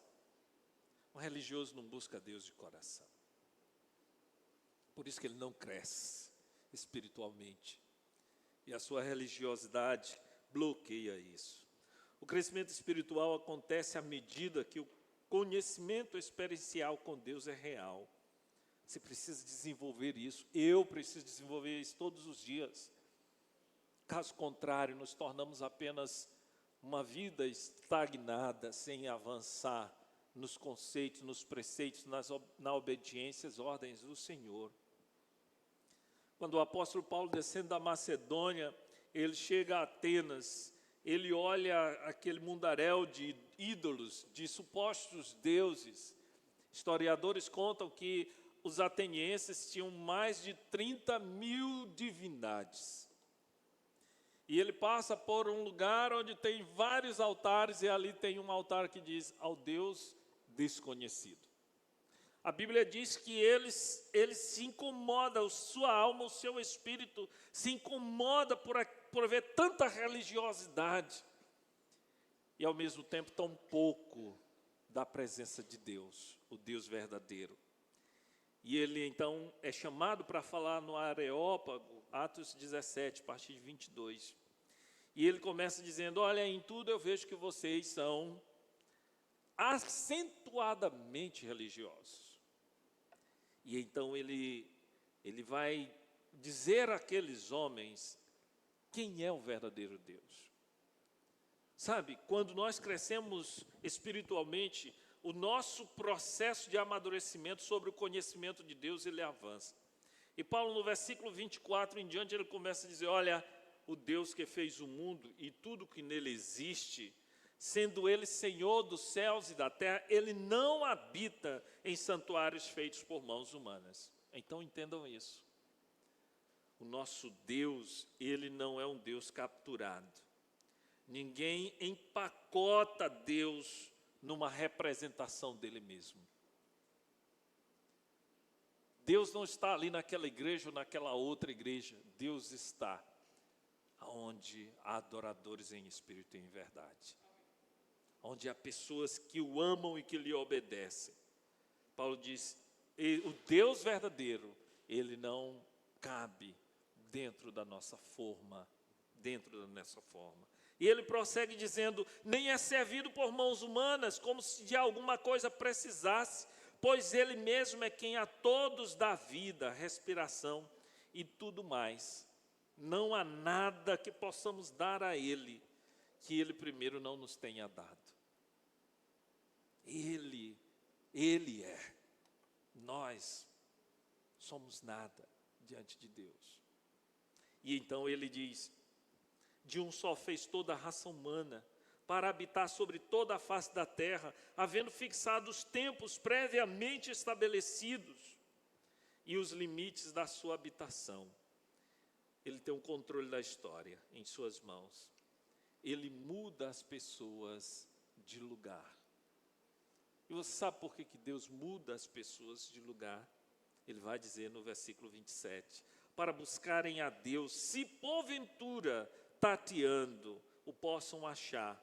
O religioso não busca Deus de coração. Por isso que ele não cresce espiritualmente. E a sua religiosidade bloqueia isso. O crescimento espiritual acontece à medida que o conhecimento experiencial com Deus é real. Você precisa desenvolver isso. Eu preciso desenvolver isso todos os dias. Caso contrário, nos tornamos apenas uma vida estagnada, sem avançar nos conceitos, nos preceitos, na obediência às ordens do Senhor. Quando o apóstolo Paulo, descendo da Macedônia, ele chega a Atenas, ele olha aquele mundaréu de ídolos, de supostos deuses. Historiadores contam que os atenienses tinham mais de 30.000 divindades. E ele passa por um lugar onde tem vários altares, e ali tem um altar que diz ao Deus desconhecido. A Bíblia diz que ele se incomoda, a sua alma, o seu espírito se incomoda por ver tanta religiosidade e ao mesmo tempo tão pouco da presença de Deus, o Deus verdadeiro. E ele então é chamado para falar no Areópago, Atos 17, a partir de 22. E ele começa dizendo: olha, em tudo eu vejo que vocês são acentuadamente religiosos. E então ele vai dizer àqueles homens quem é o verdadeiro Deus. Sabe, quando nós crescemos espiritualmente, o nosso processo de amadurecimento sobre o conhecimento de Deus, ele avança. E Paulo, no versículo 24 em diante, ele começa a dizer: olha, o Deus que fez o mundo e tudo que nele existe, sendo ele Senhor dos céus e da terra, ele não habita em santuários feitos por mãos humanas. Então entendam isso. O nosso Deus, ele não é um Deus capturado. Ninguém empacota Deus numa representação dele mesmo. Deus não está ali naquela igreja ou naquela outra igreja. Deus está onde há adoradores em espírito e em verdade. Onde há pessoas que o amam e que lhe obedecem. Paulo diz: o Deus verdadeiro, ele não cabe dentro da nossa forma, E ele prossegue dizendo: nem é servido por mãos humanas, como se de alguma coisa precisasse, pois ele mesmo é quem a todos dá vida, respiração e tudo mais. Não há nada que possamos dar a ele, que ele primeiro não nos tenha dado. Ele é. Nós somos nada diante de Deus. E então ele diz: de um só fez toda a raça humana, para habitar sobre toda a face da terra, havendo fixado os tempos previamente estabelecidos e os limites da sua habitação. Ele tem o controle da história em suas mãos. Ele muda as pessoas de lugar. E você sabe por que Deus muda as pessoas de lugar? Ele vai dizer no versículo 27, para buscarem a Deus, se porventura, tateando, o possam achar,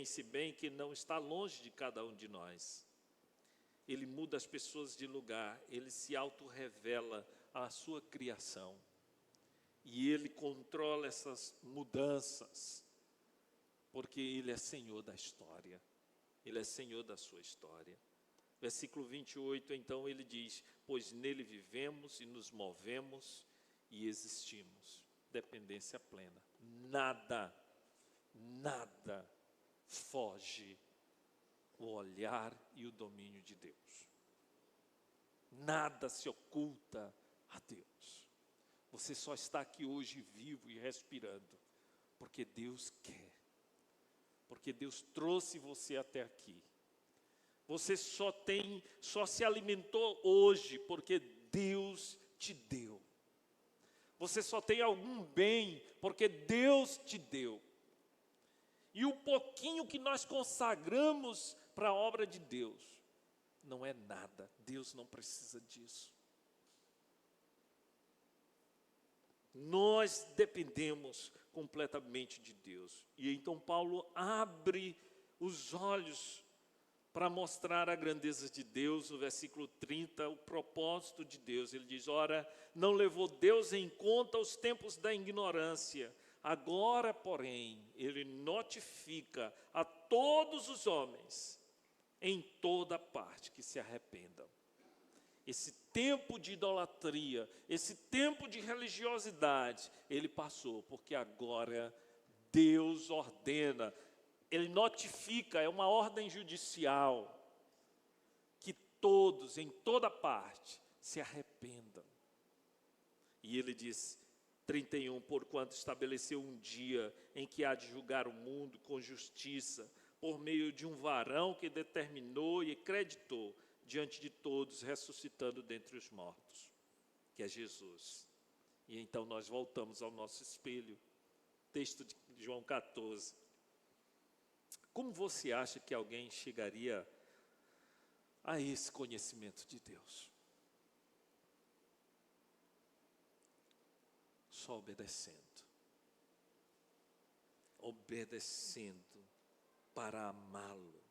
se bem que não está longe de cada um de nós. Ele muda as pessoas de lugar, ele se autorrevela à sua criação. E ele controla essas mudanças, porque ele é Senhor da história. Ele é Senhor da sua história. Versículo 28, então ele diz: pois nele vivemos e nos movemos e existimos. Dependência plena. Nada foge o olhar e o domínio de Deus. Nada se oculta a Deus. Você só está aqui hoje vivo e respirando porque Deus quer. Porque Deus trouxe você até aqui. Você só se alimentou hoje porque Deus te deu. Você só tem algum bem porque Deus te deu. E o pouquinho que nós consagramos para a obra de Deus não é nada. Deus não precisa disso. Nós dependemos completamente de Deus. E então Paulo abre os olhos para mostrar a grandeza de Deus. No versículo 30, o propósito de Deus. Ele diz: ora, não levou Deus em conta os tempos da ignorância. Agora, porém, ele notifica a todos os homens em toda parte que se arrependam. Esse tempo de idolatria, esse tempo de religiosidade, ele passou, porque agora Deus ordena, ele notifica, é uma ordem judicial, que todos, em toda parte, se arrependam. E ele diz: 31, porquanto estabeleceu um dia em que há de julgar o mundo com justiça, por meio de um varão que determinou e acreditou diante de todos, ressuscitando dentre os mortos, que é Jesus. E então nós voltamos ao nosso espelho, texto de João 14. Como você acha que alguém chegaria a esse conhecimento de Deus? Só obedecendo. Obedecendo para amá-lo,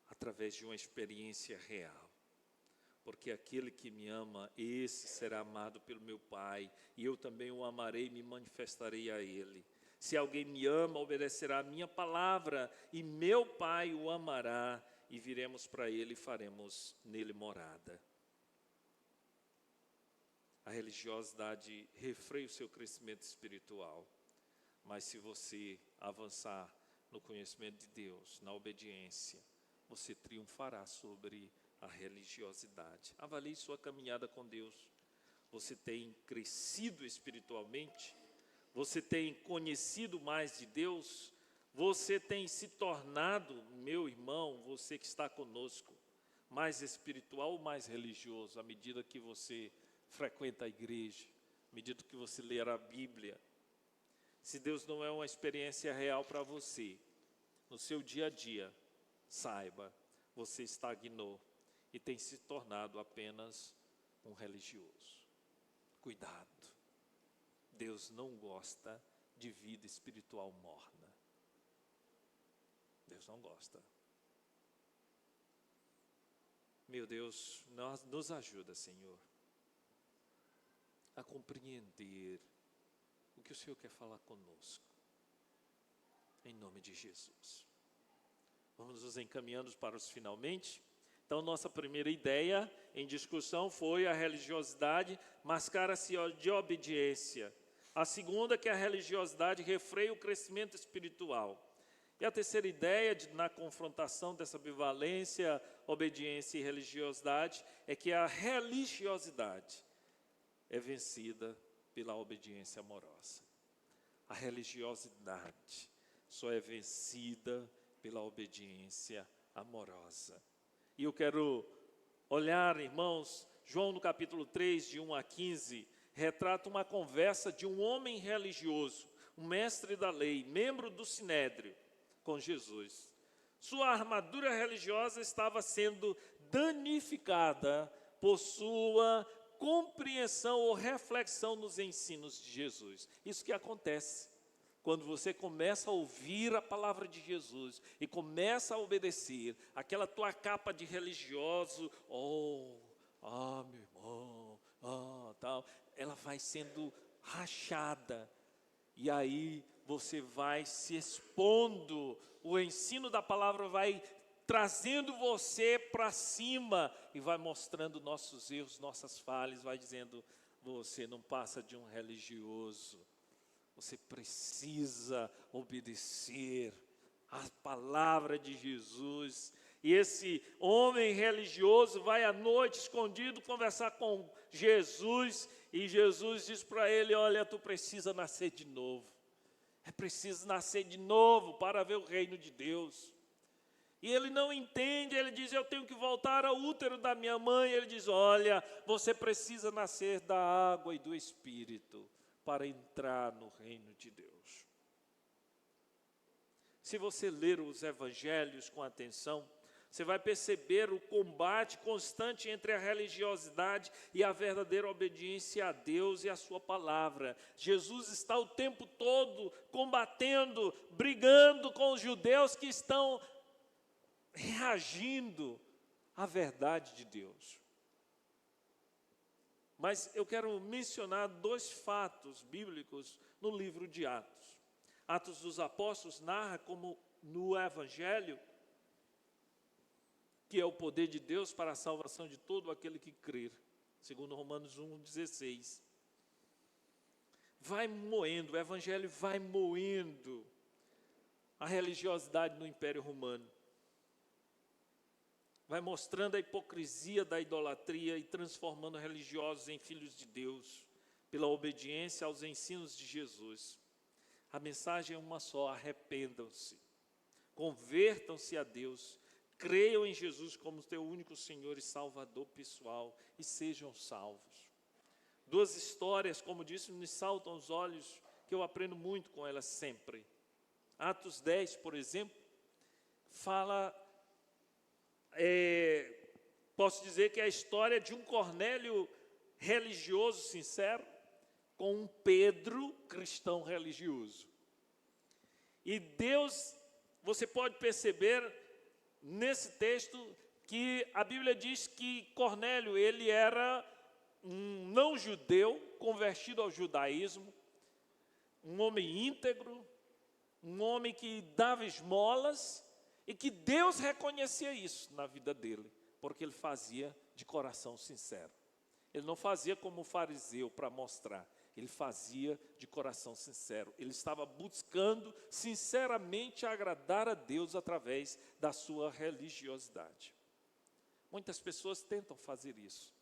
através de uma experiência real. Porque aquele que me ama, esse será amado pelo meu Pai, e eu também o amarei e me manifestarei a ele. Se alguém me ama, obedecerá a minha palavra, e meu Pai o amará, e viremos para ele e faremos nele morada. A religiosidade refreia o seu crescimento espiritual, mas se você avançar no conhecimento de Deus, na obediência, você triunfará sobre a religiosidade. Avalie sua caminhada com Deus. Você tem crescido espiritualmente? Você tem conhecido mais de Deus? Você tem se tornado, meu irmão, você que está conosco, mais espiritual ou mais religioso, à medida que você frequenta a igreja, à medida que você ler a Bíblia? Se Deus não é uma experiência real para você, no seu dia a dia, saiba, você estagnou e tem se tornado apenas um religioso. Cuidado, Deus não gosta de vida espiritual morna. Deus não gosta. Meu Deus, nos ajuda, Senhor, a compreender o que o Senhor quer falar conosco. Em nome de Jesus. Vamos nos encaminhando para os finalmente. Então, nossa primeira ideia em discussão foi a religiosidade mascara-se de obediência. A segunda, que a religiosidade refreia o crescimento espiritual. E a terceira ideia, na confrontação dessa ambivalência, obediência e religiosidade, é que a religiosidade é vencida pela obediência amorosa. A religiosidade só é vencida pela obediência amorosa. E eu quero olhar, irmãos, João no capítulo 3, de 1 a 15, retrata uma conversa de um homem religioso, um mestre da lei, membro do Sinédrio, com Jesus. Sua armadura religiosa estava sendo danificada por sua compreensão ou reflexão nos ensinos de Jesus. Isso que acontece quando você começa a ouvir a palavra de Jesus e começa a obedecer, aquela tua capa de religioso, meu irmão, tal, ela vai sendo rachada, e aí você vai se expondo, o ensino da palavra vai trazendo você para cima, e vai mostrando nossos erros, nossas falhas, vai dizendo, você não passa de um religioso. Você precisa obedecer à palavra de Jesus. E esse homem religioso vai à noite, escondido, conversar com Jesus. E Jesus diz para ele, olha, tu precisa nascer de novo. É preciso nascer de novo para ver o reino de Deus. E ele não entende, ele diz, eu tenho que voltar ao útero da minha mãe. Ele diz, olha, você precisa nascer da água e do Espírito para entrar no reino de Deus. Se você ler os evangelhos com atenção, você vai perceber o combate constante entre a religiosidade e a verdadeira obediência a Deus e a sua palavra. Jesus está o tempo todo combatendo, brigando com os judeus que estão reagindo à verdade de Deus. Mas eu quero mencionar dois fatos bíblicos no livro de Atos. Atos dos Apóstolos narra como no Evangelho, que é o poder de Deus para a salvação de todo aquele que crer, segundo Romanos 1,16. Vai moendo, o Evangelho vai moendo a religiosidade no Império Romano. Vai mostrando a hipocrisia da idolatria e transformando religiosos em filhos de Deus, pela obediência aos ensinos de Jesus. A mensagem é uma só: arrependam-se, convertam-se a Deus, creiam em Jesus como teu único Senhor e Salvador pessoal e sejam salvos. Duas histórias, como disse, me saltam aos olhos, que eu aprendo muito com elas sempre. Atos 10, por exemplo, fala, posso dizer que é a história de um Cornélio religioso sincero com um Pedro cristão religioso. E Deus, você pode perceber nesse texto que a Bíblia diz que Cornélio, ele era um não-judeu convertido ao judaísmo, um homem íntegro, um homem que dava esmolas e que Deus reconhecia isso na vida dele, porque ele fazia de coração sincero. Ele não fazia como o fariseu para mostrar, ele fazia de coração sincero. Ele estava buscando sinceramente agradar a Deus através da sua religiosidade. Muitas pessoas tentam fazer isso.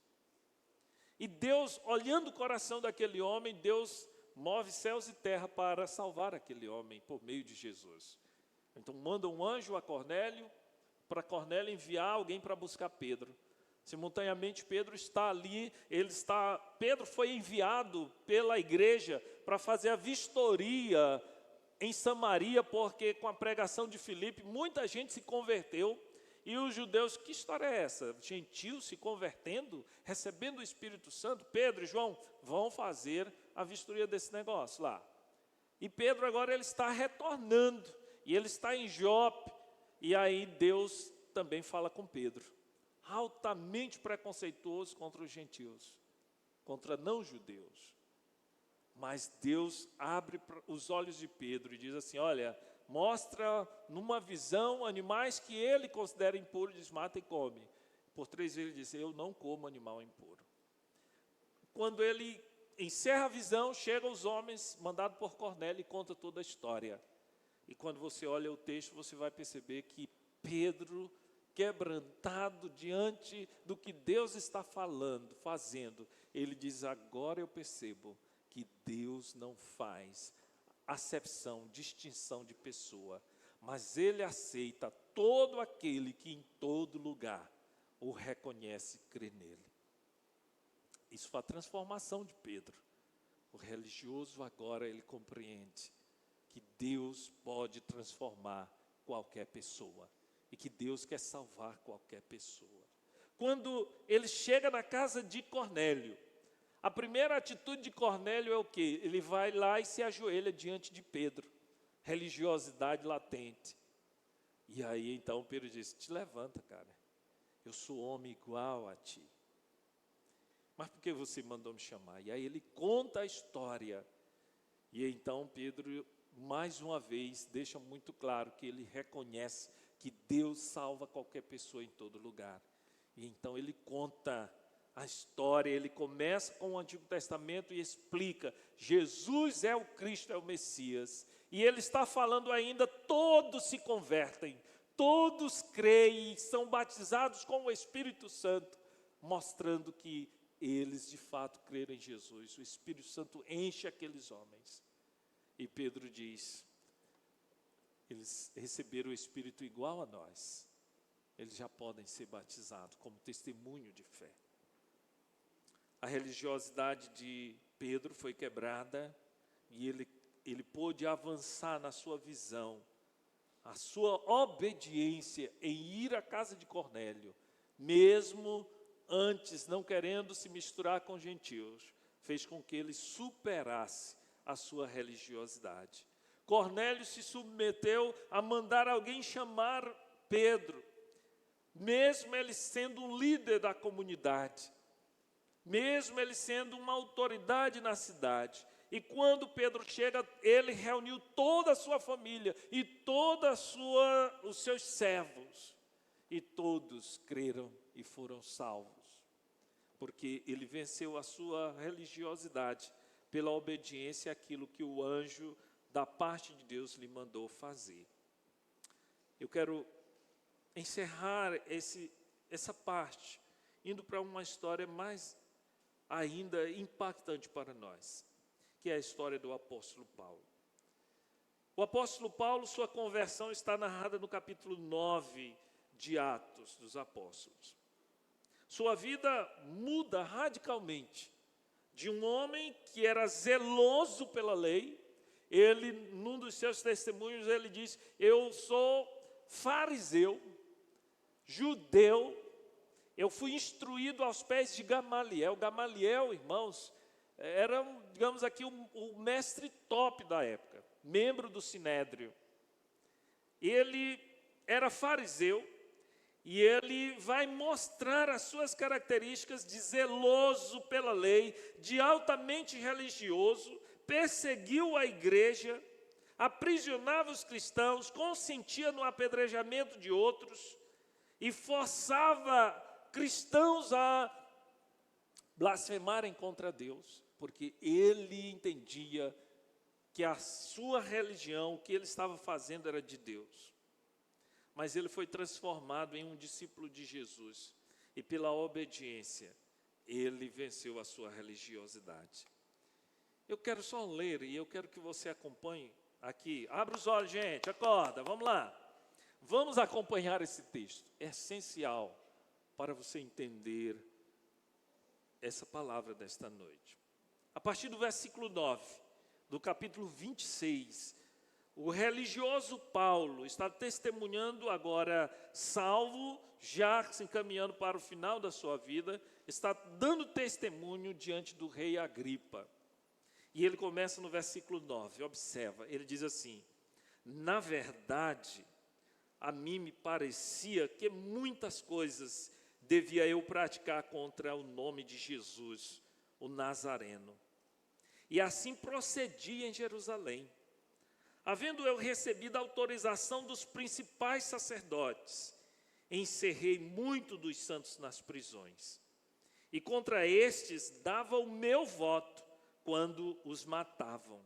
E Deus, olhando o coração daquele homem, Deus move céus e terra para salvar aquele homem por meio de Jesus. Então manda um anjo a Cornélio, para Cornélio enviar alguém para buscar Pedro. Simultaneamente Pedro está ali, Pedro foi enviado pela igreja para fazer a vistoria em Samaria, porque com a pregação de Filipe, muita gente se converteu, e os judeus, que história é essa? Gentios se convertendo, recebendo o Espírito Santo? Pedro e João vão fazer a vistoria desse negócio lá. E Pedro agora ele está retornando, e ele está em Jope, e aí Deus também fala com Pedro. Altamente preconceituoso contra os gentios, contra não-judeus. Mas Deus abre os olhos de Pedro e diz assim: olha, mostra numa visão animais que ele considera impuros, diz, mata e come. Por 3 vezes ele diz, eu não como animal impuro. Quando ele encerra a visão, chegam os homens mandados por Cornélio e conta toda a história. E quando você olha o texto, você vai perceber que Pedro, quebrantado diante do que Deus está falando, fazendo, ele diz, agora eu percebo que Deus não faz acepção, distinção de pessoa, mas Ele aceita todo aquele que em todo lugar o reconhece e crê nele. Isso foi a transformação de Pedro. O religioso agora ele compreende que Deus pode transformar qualquer pessoa e que Deus quer salvar qualquer pessoa. Quando ele chega na casa de Cornélio, a primeira atitude de Cornélio é o quê? Ele vai lá e se ajoelha diante de Pedro. Religiosidade latente. E aí então Pedro diz, te levanta, cara. Eu sou homem igual a ti. Mas por que você mandou me chamar? E aí ele conta a história. E então Pedro, mais uma vez, deixa muito claro que ele reconhece que Deus salva qualquer pessoa em todo lugar. E então ele conta a história, ele começa com o Antigo Testamento e explica, Jesus é o Cristo, é o Messias. E ele está falando ainda, todos se convertem, todos creem, são batizados com o Espírito Santo, mostrando que eles de fato creram em Jesus. O Espírito Santo enche aqueles homens. E Pedro diz, eles receberam o Espírito igual a nós. Eles já podem ser batizados como testemunho de fé. A religiosidade de Pedro foi quebrada e ele pôde avançar na sua visão. A sua obediência em ir à casa de Cornélio, mesmo antes não querendo se misturar com gentios, fez com que ele superasse a sua religiosidade. Cornélio se submeteu a mandar alguém chamar Pedro, mesmo ele sendo um líder da comunidade, mesmo ele sendo uma autoridade na cidade. E quando Pedro chega, ele reuniu toda a sua família e os seus servos, e todos creram e foram salvos, porque ele venceu a sua religiosidade pela obediência àquilo que o anjo da parte de Deus lhe mandou fazer. Eu quero encerrar essa parte, indo para uma história mais ainda impactante para nós, que é a história do apóstolo Paulo. O apóstolo Paulo, sua conversão está narrada no capítulo 9 de Atos dos Apóstolos. Sua vida muda radicalmente. De um homem que era zeloso pela lei, ele, num dos seus testemunhos, ele diz: eu sou fariseu, judeu, eu fui instruído aos pés de Gamaliel. Gamaliel, irmãos, era, digamos aqui, o mestre top da época, membro do Sinédrio. Ele era fariseu e ele vai mostrar as suas características de zeloso pela lei, de altamente religioso, perseguiu a igreja, aprisionava os cristãos, consentia no apedrejamento de outros e forçava cristãos a blasfemarem contra Deus, porque ele entendia que a sua religião, o que ele estava fazendo era de Deus. Mas ele foi transformado em um discípulo de Jesus, e pela obediência, ele venceu a sua religiosidade. Eu quero só ler, e eu quero que você acompanhe aqui. Abra os olhos, gente, acorda, vamos lá. Vamos acompanhar esse texto, é essencial para você entender essa palavra desta noite. A partir do versículo 9, do capítulo 26, o religioso Paulo está testemunhando agora, salvo, já se encaminhando para o final da sua vida, está dando testemunho diante do rei Agripa. E ele começa no versículo 9, observa, ele diz assim: na verdade, a mim me parecia que muitas coisas devia eu praticar contra o nome de Jesus, o Nazareno. E assim procedi em Jerusalém. Havendo eu recebido a autorização dos principais sacerdotes, encerrei muito dos santos nas prisões. E contra estes dava o meu voto quando os matavam.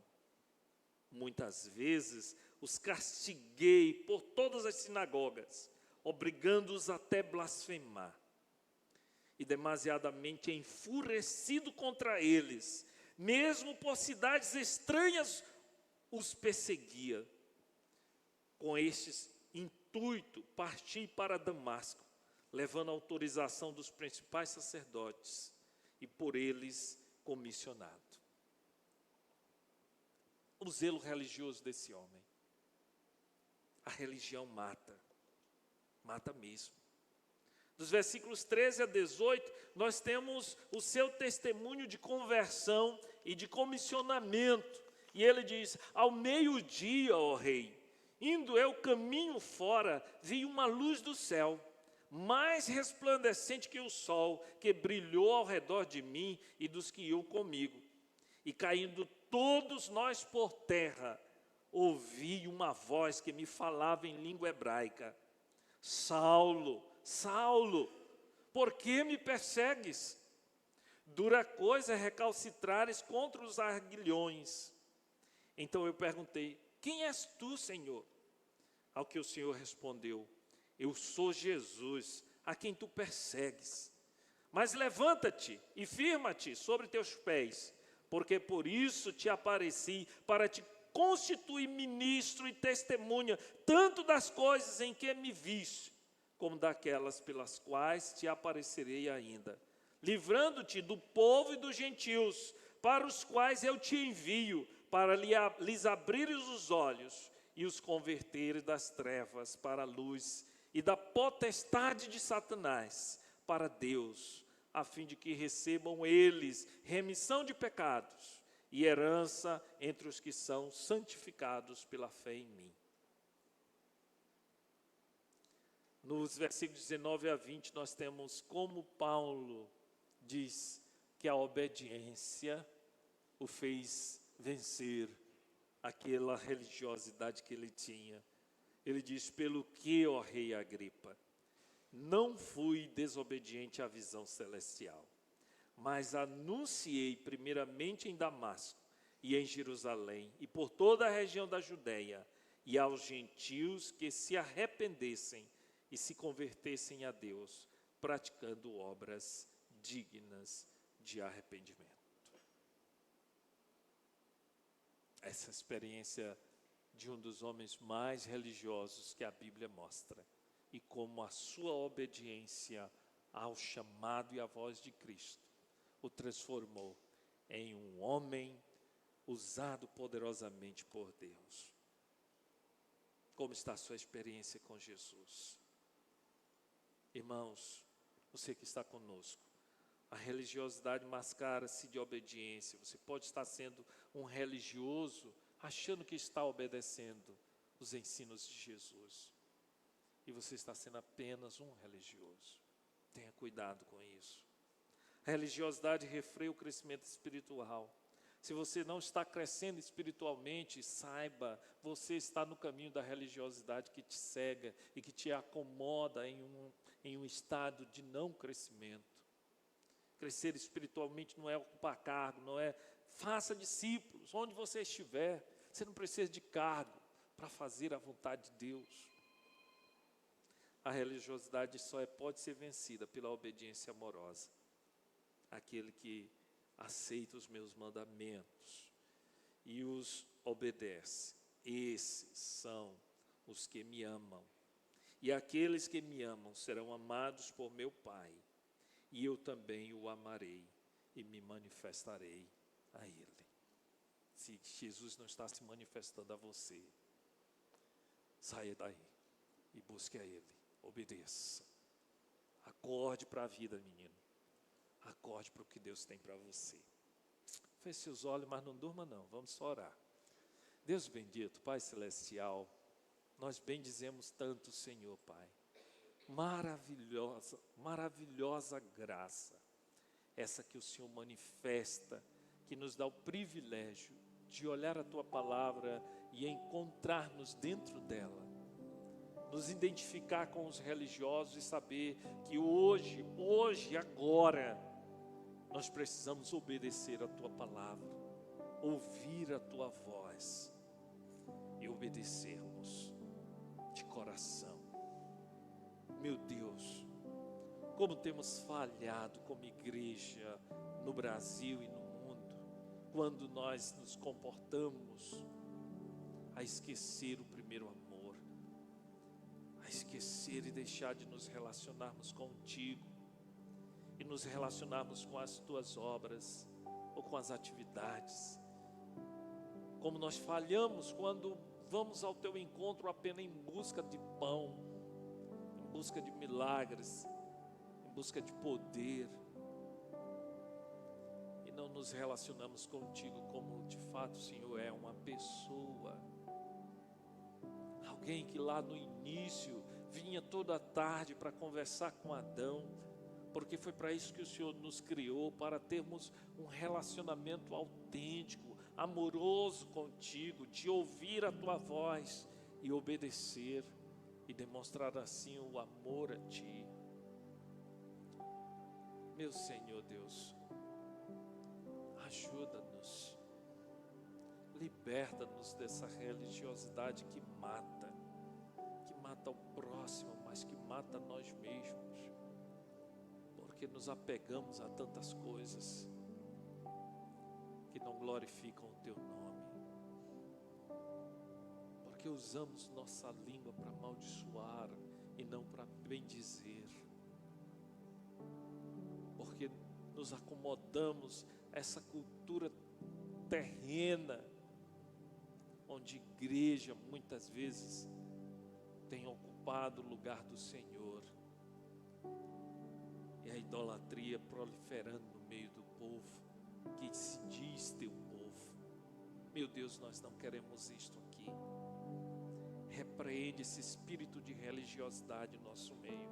Muitas vezes os castiguei por todas as sinagogas, obrigando-os até blasfemar. E demasiadamente enfurecido contra eles, mesmo por cidades estranhas, os perseguia. Com estes intuito, parti para Damasco, levando a autorização dos principais sacerdotes e por eles comissionado. O zelo religioso desse homem. A religião mata, mata mesmo. Dos versículos 13 a 18, nós temos o seu testemunho de conversão e de comissionamento. E ele diz: ao meio-dia, ó rei, indo eu caminho fora, vi uma luz do céu, mais resplandecente que o sol, que brilhou ao redor de mim e dos que iam comigo. E caindo todos nós por terra, ouvi uma voz que me falava em língua hebraica: Saulo, Saulo, por que me persegues? Dura coisa é recalcitrares contra os aguilhões. Então eu perguntei: quem és tu, Senhor? Ao que o Senhor respondeu: eu sou Jesus, a quem tu persegues. Mas levanta-te e firma-te sobre teus pés, porque por isso te apareci, para te constituir ministro e testemunha, tanto das coisas em que me viste, como daquelas pelas quais te aparecerei ainda, livrando-te do povo e dos gentios, para os quais eu te envio, para lhes abrires os olhos e os converteres das trevas para a luz e da potestade de Satanás para Deus, a fim de que recebam eles remissão de pecados e herança entre os que são santificados pela fé em mim. Nos versículos 19 a 20 nós temos como Paulo diz que a obediência o fez vencer aquela religiosidade que ele tinha. Ele diz: pelo que, ó rei Agripa, não fui desobediente à visão celestial, mas anunciei primeiramente em Damasco e em Jerusalém e por toda a região da Judéia e aos gentios que se arrependessem e se convertessem a Deus, praticando obras dignas de arrependimento. Essa experiência de um dos homens mais religiosos que a Bíblia mostra, e como a sua obediência ao chamado e à voz de Cristo o transformou em um homem usado poderosamente por Deus. Como está a sua experiência com Jesus? Irmãos, você que está conosco, a religiosidade mascara-se de obediência. Você pode estar sendo um religioso, achando que está obedecendo os ensinos de Jesus, e você está sendo apenas um religioso. Tenha cuidado com isso. A religiosidade refreia o crescimento espiritual. Se você não está crescendo espiritualmente, saiba, você está no caminho da religiosidade que te cega e que te acomoda em um estado de não crescimento. Crescer espiritualmente não é ocupar cargo, não é... Faça discípulos, onde você estiver. Você não precisa de cargo para fazer a vontade de Deus. A religiosidade só pode ser vencida pela obediência amorosa. Aquele que aceita os meus mandamentos e os obedece, esses são os que me amam. E aqueles que me amam serão amados por meu Pai, e eu também o amarei e me manifestarei a Ele. Se Jesus não está se manifestando a você, saia daí e busque a Ele, obedeça. Acorde para a vida, menino. Acorde para o que Deus tem para você. Feche seus olhos, mas não durma não, vamos só orar. Deus bendito, Pai Celestial, nós bendizemos tanto o Senhor, Pai. Maravilhosa, maravilhosa graça, essa que o Senhor manifesta, que nos dá o privilégio de olhar a Tua Palavra e encontrar-nos dentro dela. Nos identificar com os religiosos e saber que hoje, agora, nós precisamos obedecer a Tua Palavra, ouvir a Tua voz e obedecermos de coração. Meu Deus, como temos falhado como igreja no Brasil e no mundo, quando nós nos comportamos a esquecer o primeiro amor, a esquecer e deixar de nos relacionarmos contigo e nos relacionarmos com as tuas obras ou com as atividades. Como nós falhamos quando vamos ao teu encontro apenas em busca de pão, em busca de milagres, em busca de poder, e não nos relacionamos contigo como de fato o Senhor é, uma pessoa. Alguém que lá no início vinha toda tarde para conversar com Adão, porque foi para isso que o Senhor nos criou, para termos um relacionamento autêntico, amoroso contigo, de ouvir a tua voz e obedecer e demonstrar assim o amor a ti. Meu Senhor Deus, ajuda-nos, liberta-nos dessa religiosidade que mata o próximo, mas que mata nós mesmos, porque nos apegamos a tantas coisas que não glorificam o teu nome, porque usamos nossa língua para amaldiçoar e não para bendizer, porque nos acomodamos a essa cultura terrena, onde igreja muitas vezes tem ocupado o lugar do Senhor, e a idolatria proliferando no meio do povo, que se diz teu povo. Meu Deus, nós não queremos isto aqui. Repreende esse espírito de religiosidade no nosso meio,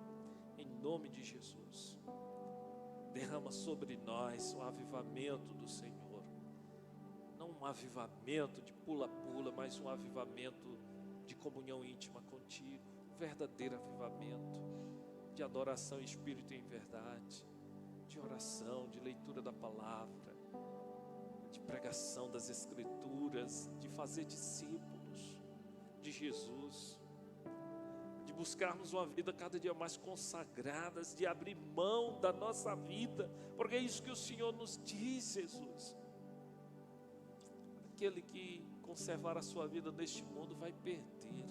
em nome de Jesus. Derrama sobre nós o avivamento do Senhor, não um avivamento de pula-pula, mas um avivamento de comunhão íntima contigo, um verdadeiro avivamento de adoração em espírito e em verdade, de oração, de leitura da palavra, de pregação das Escrituras, de fazer discípulos de Jesus, de buscarmos uma vida cada dia mais consagrada, de abrir mão da nossa vida, porque é isso que o Senhor nos diz, Jesus. Aquele que conservar a sua vida neste mundo vai perder,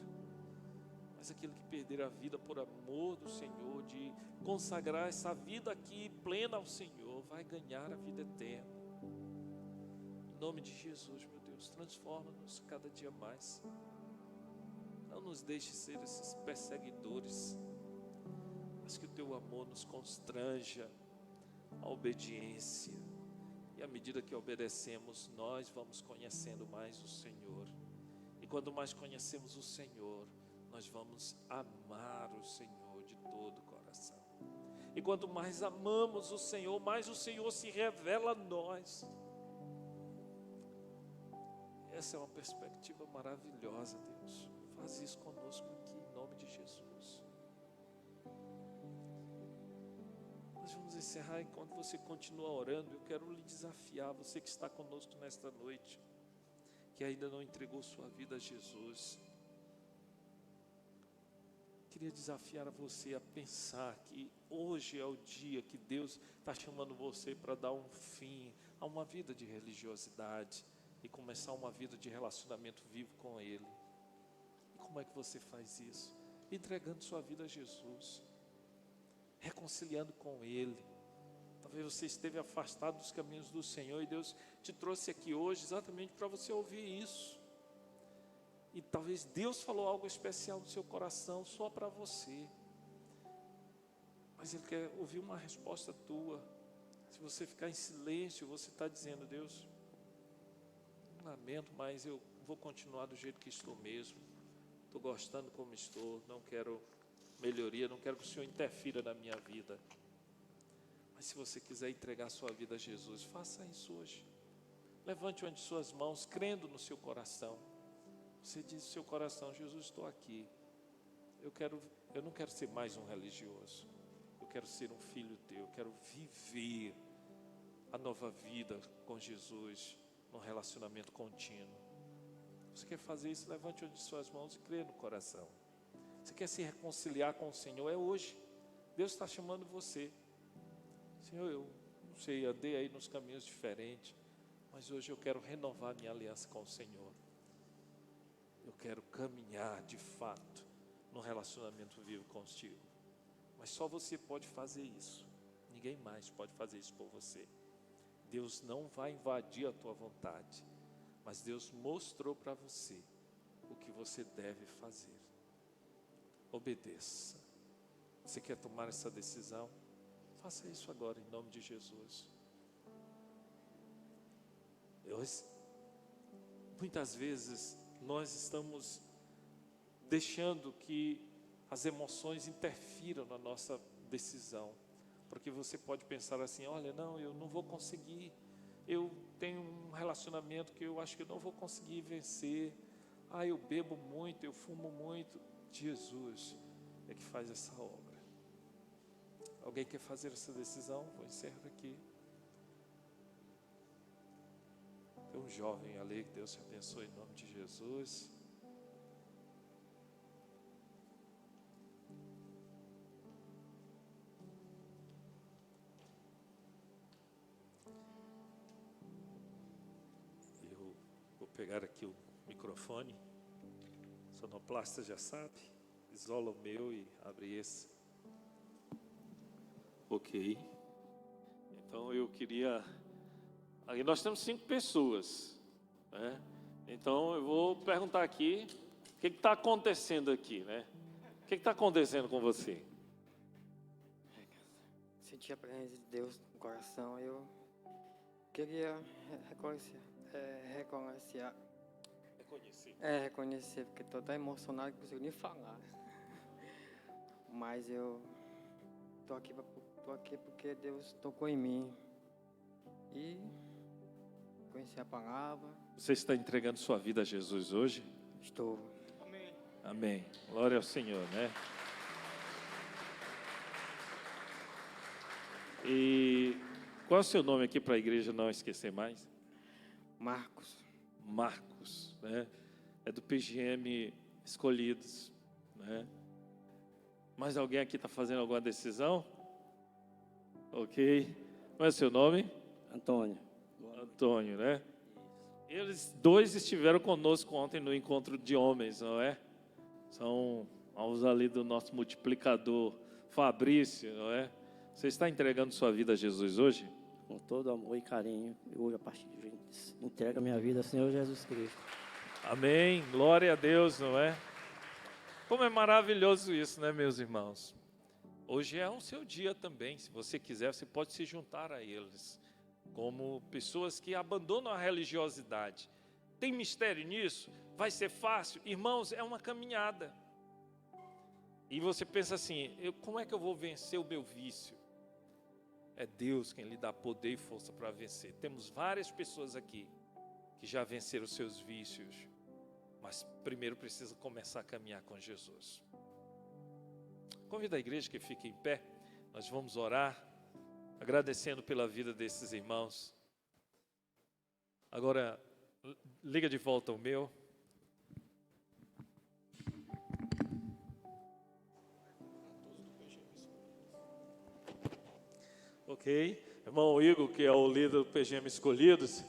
mas aquele que perder a vida por amor do Senhor, de consagrar essa vida aqui plena ao Senhor, vai ganhar a vida eterna. Em nome de Jesus, meu Deus, transforma-nos cada dia mais. Não nos deixe ser esses perseguidores, mas que o teu amor nos constranja à obediência. E à medida que obedecemos, nós vamos conhecendo mais o Senhor. E quando mais conhecemos o Senhor, nós vamos amar o Senhor de todo o coração. E quanto mais amamos o Senhor, mais o Senhor se revela a nós. Essa é uma perspectiva maravilhosa, Deus. Faz isso conosco aqui, em nome de Jesus. Nós vamos encerrar. Enquanto você continua orando, eu quero lhe desafiar, você que está conosco nesta noite, que ainda não entregou sua vida a Jesus. Queria desafiar a você a pensar que hoje é o dia que Deus está chamando você para dar um fim a uma vida de religiosidade e começar uma vida de relacionamento vivo com Ele. E como é que você faz isso? Entregando sua vida a Jesus, reconciliando com Ele. Talvez você esteve afastado dos caminhos do Senhor e Deus te trouxe aqui hoje exatamente para você ouvir isso. E talvez Deus falou algo especial no seu coração só para você. Mas Ele quer ouvir uma resposta tua. Se você ficar em silêncio, você está dizendo: Deus, lamento, mas eu vou continuar do jeito que estou mesmo. Estou gostando como estou, não quero melhoria, não quero que o Senhor interfira na minha vida. Mas se você quiser entregar sua vida a Jesus, faça isso hoje. Levante uma de suas mãos, crendo no seu coração. Você diz no seu coração: Jesus, estou aqui. Eu não quero ser mais um religioso. Eu quero ser um filho teu. Eu quero viver a nova vida com Jesus, num relacionamento contínuo. Você quer fazer isso? Levante uma de suas mãos e crê no coração. Você quer se reconciliar com o Senhor? É hoje. Deus está chamando você. Senhor, eu não sei, andei aí nos caminhos diferentes, mas hoje eu quero renovar minha aliança com o Senhor. Eu quero caminhar de fato num relacionamento vivo contigo. Mas só você pode fazer isso. Ninguém mais pode fazer isso por você. Deus não vai invadir a tua vontade, mas Deus mostrou para você o que você deve fazer. Obedeça. Você quer tomar essa decisão? Faça isso agora, em nome de Jesus. Muitas vezes nós estamos deixando que as emoções interfiram na nossa decisão, porque você pode pensar assim: olha, não, eu não vou conseguir, eu tenho um relacionamento que eu acho que eu não vou conseguir vencer, eu bebo muito, eu fumo muito. Jesus é que faz essa obra. Alguém quer fazer essa decisão? Vou encerrar aqui. Tem um jovem ali, que Deus te abençoe em nome de Jesus. Eu vou pegar aqui o microfone. Sonoplasta já sabe. Isola o meu e abre esse. Ok. Então eu queria... Aqui nós temos 5 pessoas, né? Então eu vou perguntar aqui, o que está acontecendo aqui, né? O que está acontecendo com você? Senti a presença de Deus no coração. Eu queria reconhecer, porque estou tão emocionado que não consigo nem falar. Mas eu estou aqui porque Deus tocou em mim. E conheci a palavra. Você está entregando sua vida a Jesus hoje? Estou. Amém. Amém. Glória ao Senhor, né? E qual é o seu nome aqui para a igreja não esquecer mais? Marcos. Marcos, né? É do PGM Escolhidos, né? Mais alguém aqui está fazendo alguma decisão? Ok. Qual é o seu nome? Antônio. Antônio, né? Eles dois estiveram conosco ontem no encontro de homens, não é? São alvos ali do nosso multiplicador, Fabrício, não é? Você está entregando sua vida a Jesus hoje? Com todo amor e carinho, eu, a partir de hoje, entrego a minha vida ao Senhor Jesus Cristo. Amém. Glória a Deus, não é? Como é maravilhoso isso, né, meus irmãos? Hoje é o seu dia também. Se você quiser, você pode se juntar a eles, como pessoas que abandonam a religiosidade. Tem mistério nisso? Vai ser fácil? Irmãos, é uma caminhada. E você pensa assim, como é que eu vou vencer o meu vício? É Deus quem lhe dá poder e força para vencer. Temos várias pessoas aqui que já venceram os seus vícios, mas primeiro precisa começar a caminhar com Jesus. Convido a igreja que fique em pé. Nós vamos orar, agradecendo pela vida desses irmãos. Agora, liga de volta o meu. Ok, irmão Igor, que é o líder do PGM Escolhidos,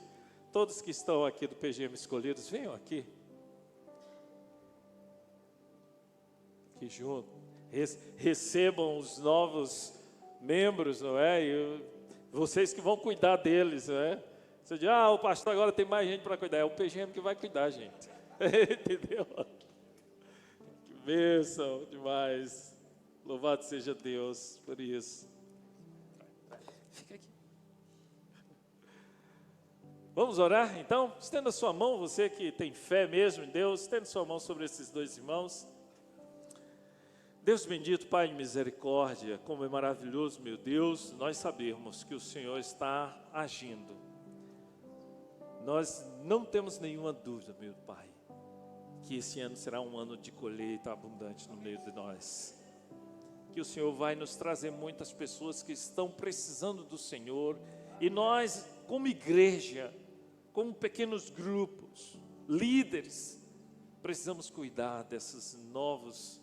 todos que estão aqui do PGM Escolhidos, venham aqui. Aqui junto, recebam os novos membros, não é? E vocês que vão cuidar deles, não é? Você diz, o pastor agora tem mais gente para cuidar, é o PGM que vai cuidar, gente. Entendeu? Que bênção demais, louvado seja Deus por isso. Fica aqui. Vamos orar então? Estenda sua mão, você que tem fé mesmo em Deus, estenda sua mão sobre esses dois irmãos. Deus bendito, Pai de misericórdia, como é maravilhoso, meu Deus, nós sabemos que o Senhor está agindo. Nós não temos nenhuma dúvida, meu Pai, que esse ano será um ano de colheita abundante no meio de nós. Que o Senhor vai nos trazer muitas pessoas que estão precisando do Senhor, e nós, como igreja, como pequenos grupos, líderes, precisamos cuidar desses novos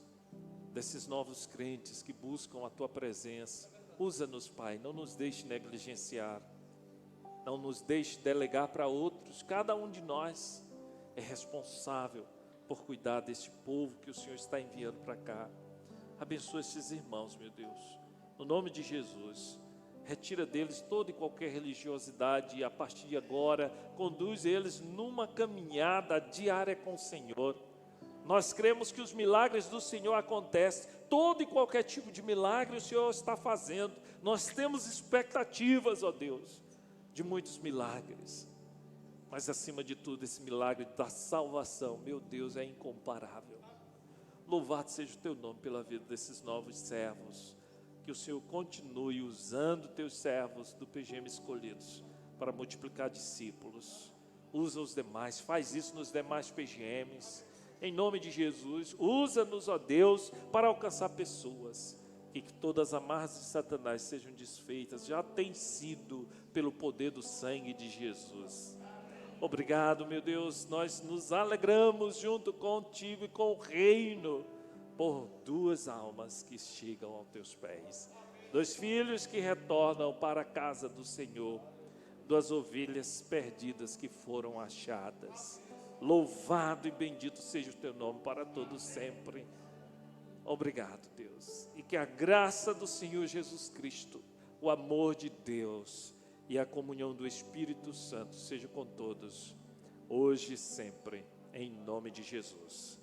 crentes que buscam a Tua presença. Usa-nos, Pai, não nos deixe negligenciar, não nos deixe delegar para outros. Cada um de nós é responsável por cuidar deste povo que o Senhor está enviando para cá. Abençoa esses irmãos, meu Deus, no nome de Jesus. Retira deles toda e qualquer religiosidade e a partir de agora conduz eles numa caminhada diária com o Senhor. Nós cremos que os milagres do Senhor acontecem, todo e qualquer tipo de milagre o Senhor está fazendo. Nós temos expectativas, ó Deus, de muitos milagres, mas acima de tudo esse milagre da salvação, meu Deus, é incomparável. Louvado seja o Teu nome pela vida desses novos servos, que o Senhor continue usando Teus servos do PGM Escolhidos para multiplicar discípulos. Usa os demais, faz isso nos demais PGMs, em nome de Jesus. Usa-nos, ó Deus, para alcançar pessoas, e que todas as amarras de Satanás sejam desfeitas, já tem sido pelo poder do sangue de Jesus. Obrigado, meu Deus, nós nos alegramos junto contigo e com o reino, por duas almas que chegam aos teus pés, 2 filhos que retornam para a casa do Senhor, 2 ovelhas perdidas que foram achadas. Louvado e bendito seja o teu nome para todos sempre. Obrigado, Deus, e que a graça do Senhor Jesus Cristo, o amor de Deus e a comunhão do Espírito Santo seja com todos, hoje e sempre, em nome de Jesus.